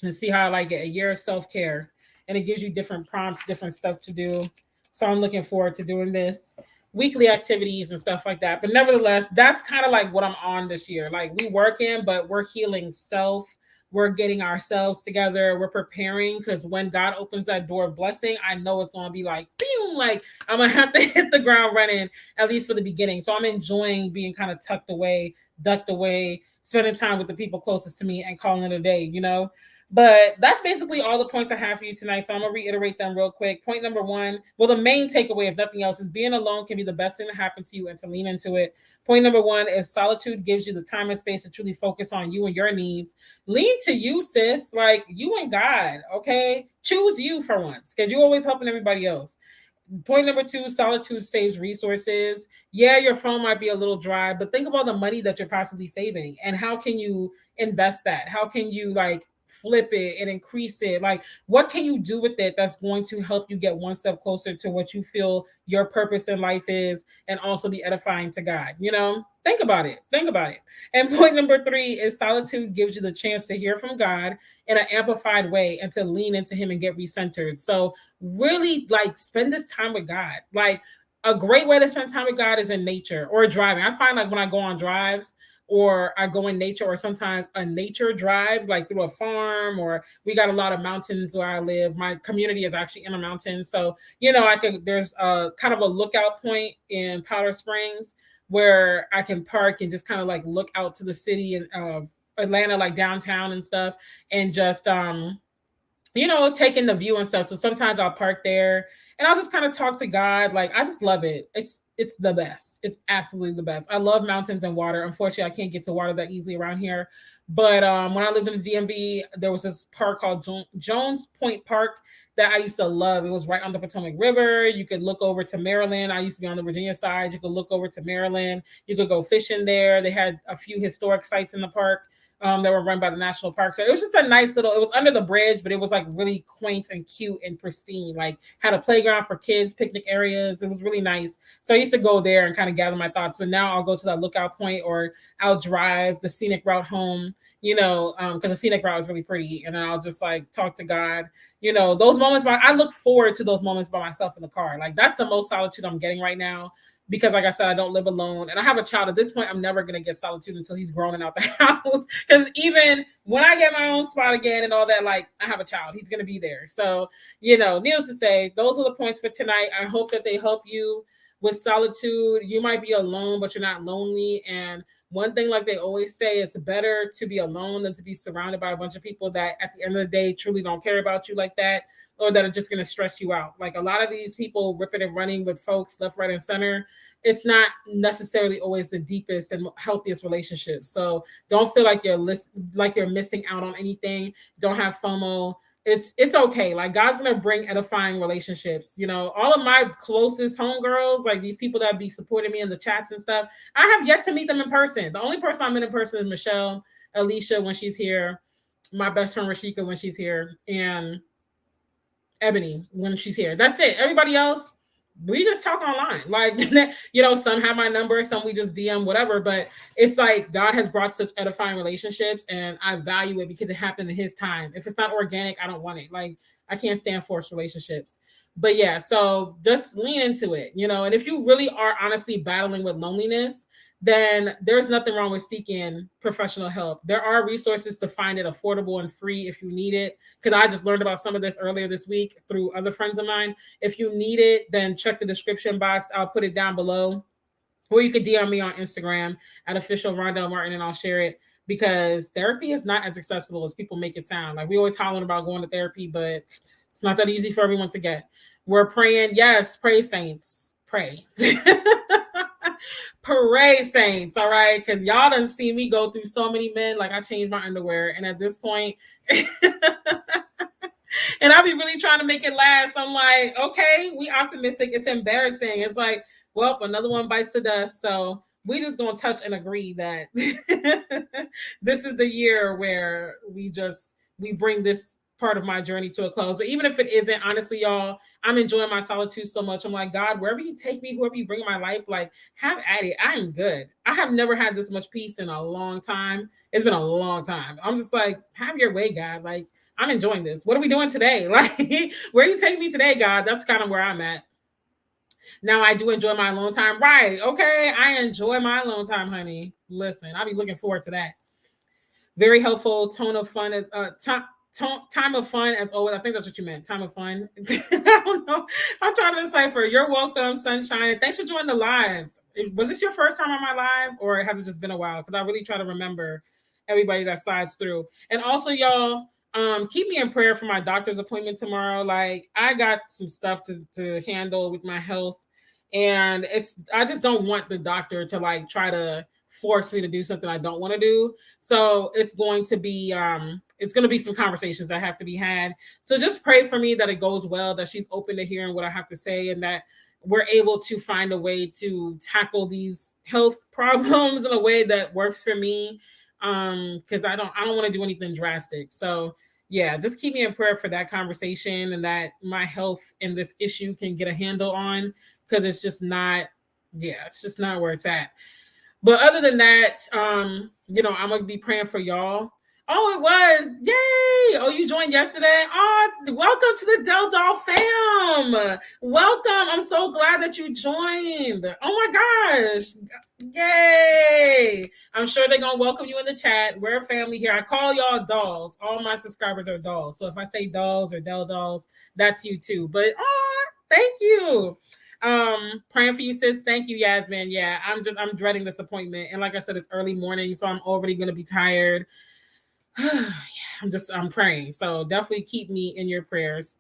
and see how I like it. A year of self-care. And it gives you different prompts, different stuff to do. So I'm looking forward to doing this weekly activities and stuff like that. But nevertheless, that's kind of like what I'm on this year. Like we working, but we're healing self. We're getting ourselves together. We're preparing because when God opens that door of blessing, I know it's going to be like, boom, like I'm going to have to hit the ground running, at least for the beginning. So I'm enjoying being kind of tucked away, ducked away, spending time with the people closest to me and calling it a day, you know? But that's basically all the points I have for you tonight. So I'm going to reiterate them real quick. Point number one, well, the main takeaway, if nothing else, is being alone can be the best thing to happen to you and to lean into it. Point number one is solitude gives you the time and space to truly focus on you and your needs. Lean to you, sis, like you and God, okay? Choose you for once because you're always helping everybody else. Point number two, solitude saves resources. Yeah, your phone might be a little dry, but think of all the money that you're possibly saving and how can you invest that? How can you like flip it and increase it? Like, what can you do with it that's going to help you get one step closer to what you feel your purpose in life is and also be edifying to God? You know, think about it. Think about it. And point number three is solitude gives you the chance to hear from God in an amplified way and to lean into him and get recentered. So really like spend this time with God. Like a great way to spend time with God is in nature or driving. I find like when I go on drives, or I go in nature, or sometimes a nature drive, like through a farm, or we got a lot of mountains where I live. My community is actually in a mountain. So, you know, there's a kind of a lookout point in Powder Springs where I can park and just kind of like look out to the city and Atlanta, like downtown and stuff, and just, you know, taking the view and stuff. So sometimes I'll park there and I'll just kind of talk to God. Like I just love it. It's the best. It's absolutely the best. I love mountains and water. Unfortunately, I can't get to water that easily around here. But when I lived in the DMV, there was this park called Jones Point Park that I used to love. It was right on the Potomac River. You could look over to Maryland. I used to be on the Virginia side. You could look over to Maryland. You could go fishing there. They had a few historic sites in the park that were run by the National Park Service. It was just a nice little, it was under the bridge, but it was like really quaint and cute and pristine. Like had a playground for kids, picnic areas. It was really nice. So I used to go there and kind of gather my thoughts. But now I'll go to that lookout point or I'll drive the scenic route home, you know, because the scenic route is really pretty. And then I'll just like talk to God. You know, those moments, I look forward to those moments by myself in the car. Like that's the most solitude I'm getting right now. Because like I said, I don't live alone and I have a child. At this point, I'm never going to get solitude until he's grown and out the house. Because even when I get my own spot again and all that, like I have a child, he's going to be there. So, you know, needless to say, those are the points for tonight. I hope that they help you with solitude. You might be alone, but you're not lonely. And one thing, like they always say, it's better to be alone than to be surrounded by a bunch of people that at the end of the day truly don't care about you like that, or that are just going to stress you out. Like a lot of these people ripping and running with folks left, right, and center, it's not necessarily always the deepest and healthiest relationships. So don't feel like you're missing out on anything. Don't have FOMO. It's okay. Like God's gonna bring edifying relationships. You know, all of my closest homegirls, like these people that be supporting me in the chats and stuff, I have yet to meet them in person. The only person I met in person is Michelle, Alicia when she's here, my best friend Rashika when she's here, and Ebony when she's here. That's it. Everybody else, we just talk online. Like, you know, some have my number, some we just DM, whatever. But it's like God has brought such edifying relationships and I value it because it happened in his time. If it's not organic, I don't want it. Like, I can't stand forced relationships. But yeah, so just lean into it, you know. And if you really are honestly battling with loneliness, then there's nothing wrong with seeking professional help. There are resources to find it affordable and free if you need it. Because I just learned about some of this earlier this week through other friends of mine. If you need it, then check the description box. I'll put it down below. Or you could DM me on Instagram at official Rondell Martin and I'll share it. Because therapy is not as accessible as people make it sound. Like we always hollering about going to therapy, but it's not that easy for everyone to get. We're praying. Yes, pray, saints. Pray. Pray, saints. All right. Because y'all done see me go through so many men. Like I changed my underwear. And at this point, and I be really trying to make it last. I'm like, okay, we optimistic. It's embarrassing. It's like, well, another one bites the dust. So we just going to touch and agree that this is the year where we bring this part of my journey to a close. But even if it isn't, honestly, y'all, I'm enjoying my solitude so much. I'm like, God, wherever you take me, whoever you bring in my life, like, have at it. I'm good. I have never had this much peace in a long time. It's been a long time. I'm just like, have your way, God. Like, I'm enjoying this. What are we doing today? Like, where you take me today, God? That's kind of where I'm at. Now I do enjoy my alone time. Right. Okay. I enjoy my alone time, honey. Listen, I'll be looking forward to that. Very helpful. Tone of fun. Time of fun as always. I think that's what you meant. Time of fun. I don't know. I'm trying to decipher. You're welcome, sunshine. Thanks for joining the live. Was this your first time on my live, or has it just been a while? Because I really try to remember everybody that slides through. And also, y'all, keep me in prayer for my doctor's appointment tomorrow. Like, I got some stuff to handle with my health, and I just don't want the doctor to like try to force me to do something I don't want to do. So it's going to be some conversations that have to be had. So just pray for me that it goes well, that she's open to hearing what I have to say, and that we're able to find a way to tackle these health problems in a way that works for me. Because I don't want to do anything drastic. So yeah, just keep me in prayer for that conversation, and that my health and this issue can get a handle on, because it's just not where it's at. But other than that, I'm gonna be praying for y'all. Oh, it was. Yay! Oh, you joined yesterday. Oh, welcome to the Delle fam. Welcome. I'm so glad that you joined. Oh my gosh. Yay! I'm sure they're gonna welcome you in the chat. We're a family here. I call y'all dolls. All my subscribers are dolls. So if I say dolls or Delle dolls, that's you too. But thank you. Praying for you, sis. Thank you, Yasmin. Yeah, I'm dreading this appointment. And like I said, it's early morning, so I'm already gonna be tired. I'm praying. So definitely keep me in your prayers.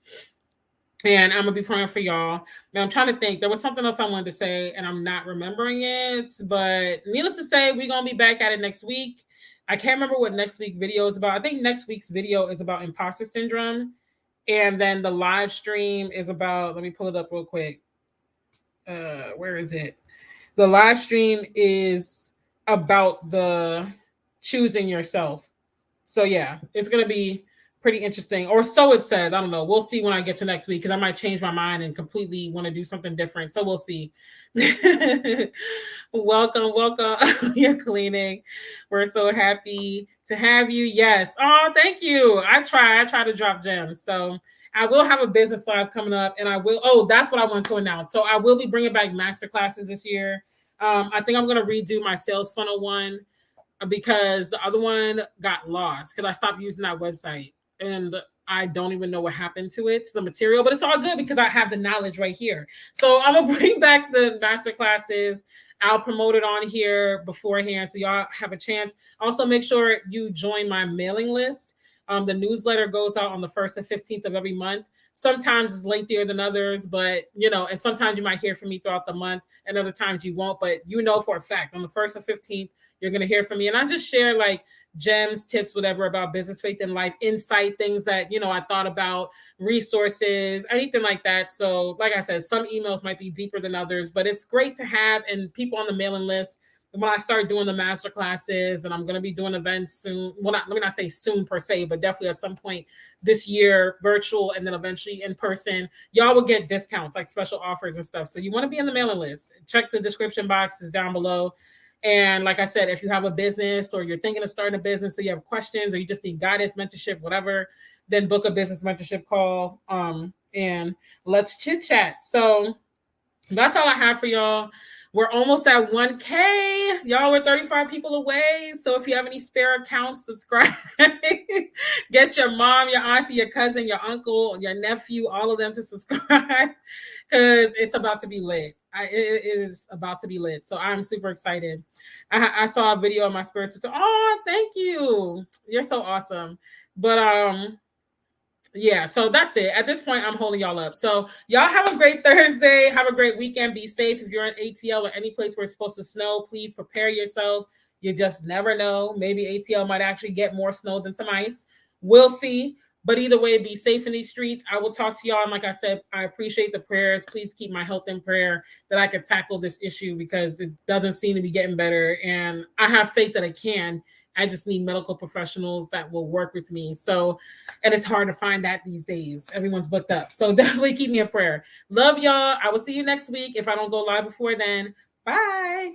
And I'm gonna be praying for y'all. Now I'm trying to think. There was something else I wanted to say, and I'm not remembering it. But needless to say, we're gonna be back at it next week. I can't remember what next week's video is about. I think next week's video is about imposter syndrome. And then the live stream is about, let me pull it up real quick. Where is it? The live stream is about the choosing yourself. So yeah, it's gonna be pretty interesting, or so it says. I don't know. We'll see when I get to next week, because I might change my mind and completely want to do something different. So we'll see. welcome. You're cleaning. We're so happy to have you. Yes. Oh, thank you. I try to drop gems. So I will have a business live coming up, and I will. Oh, that's what I want to announce. So I will be bringing back masterclasses this year. I think I'm going to redo my sales funnel one, because the other one got lost because I stopped using that website, and I don't even know what happened to it, to the material, but it's all good because I have the knowledge right here. So I'm going to bring back the masterclasses. I'll promote it on here beforehand, so y'all have a chance. Also, make sure you join my mailing list. The newsletter goes out on the 1st and 15th of every month. Sometimes it's lengthier than others, but and sometimes you might hear from me throughout the month, and other times you won't. But for a fact, on the 1st and 15th, you're going to hear from me. And I just share like gems, tips, whatever about business, faith, and life, insight, things that, I thought about, resources, anything like that. So like I said, some emails might be deeper than others, but it's great to have, and people on the mailing list. When I start doing the master classes, and I'm going to be doing events soon. Well, let me not say soon per se, but definitely at some point this year, virtual, and then eventually in person, y'all will get discounts, like special offers and stuff. So you want to be in the mailing list. Check the description boxes down below. And like I said, if you have a business, or you're thinking of starting a business, so you have questions, or you just need guidance, mentorship, whatever, then book a business mentorship call, and let's chit chat. So that's all I have for y'all. We're almost at 1K. Y'all, we're 35 people away. So if you have any spare accounts, subscribe. Get your mom, your auntie, your cousin, your uncle, your nephew, all of them to subscribe, because it's about to be lit. It is about to be lit. So I'm super excited. I saw a video of my spiritual. Oh, thank you. You're so awesome. But yeah, so that's it. At this point, I'm holding y'all up. So y'all have a great Thursday. Have a great weekend. Be safe. If you're in ATL or any place where it's supposed to snow, please prepare yourself. You just never know. Maybe ATL might actually get more snow than some ice. We'll see. But either way, be safe in these streets. I will talk to y'all. And like I said, I appreciate the prayers. Please keep my health in prayer that I could tackle this issue because it doesn't seem to be getting better. And I have faith that it can. I just need medical professionals that will work with me. So, and it's hard to find that these days. Everyone's booked up. So definitely keep me in prayer. Love y'all. I will see you next week if I don't go live before then. Bye.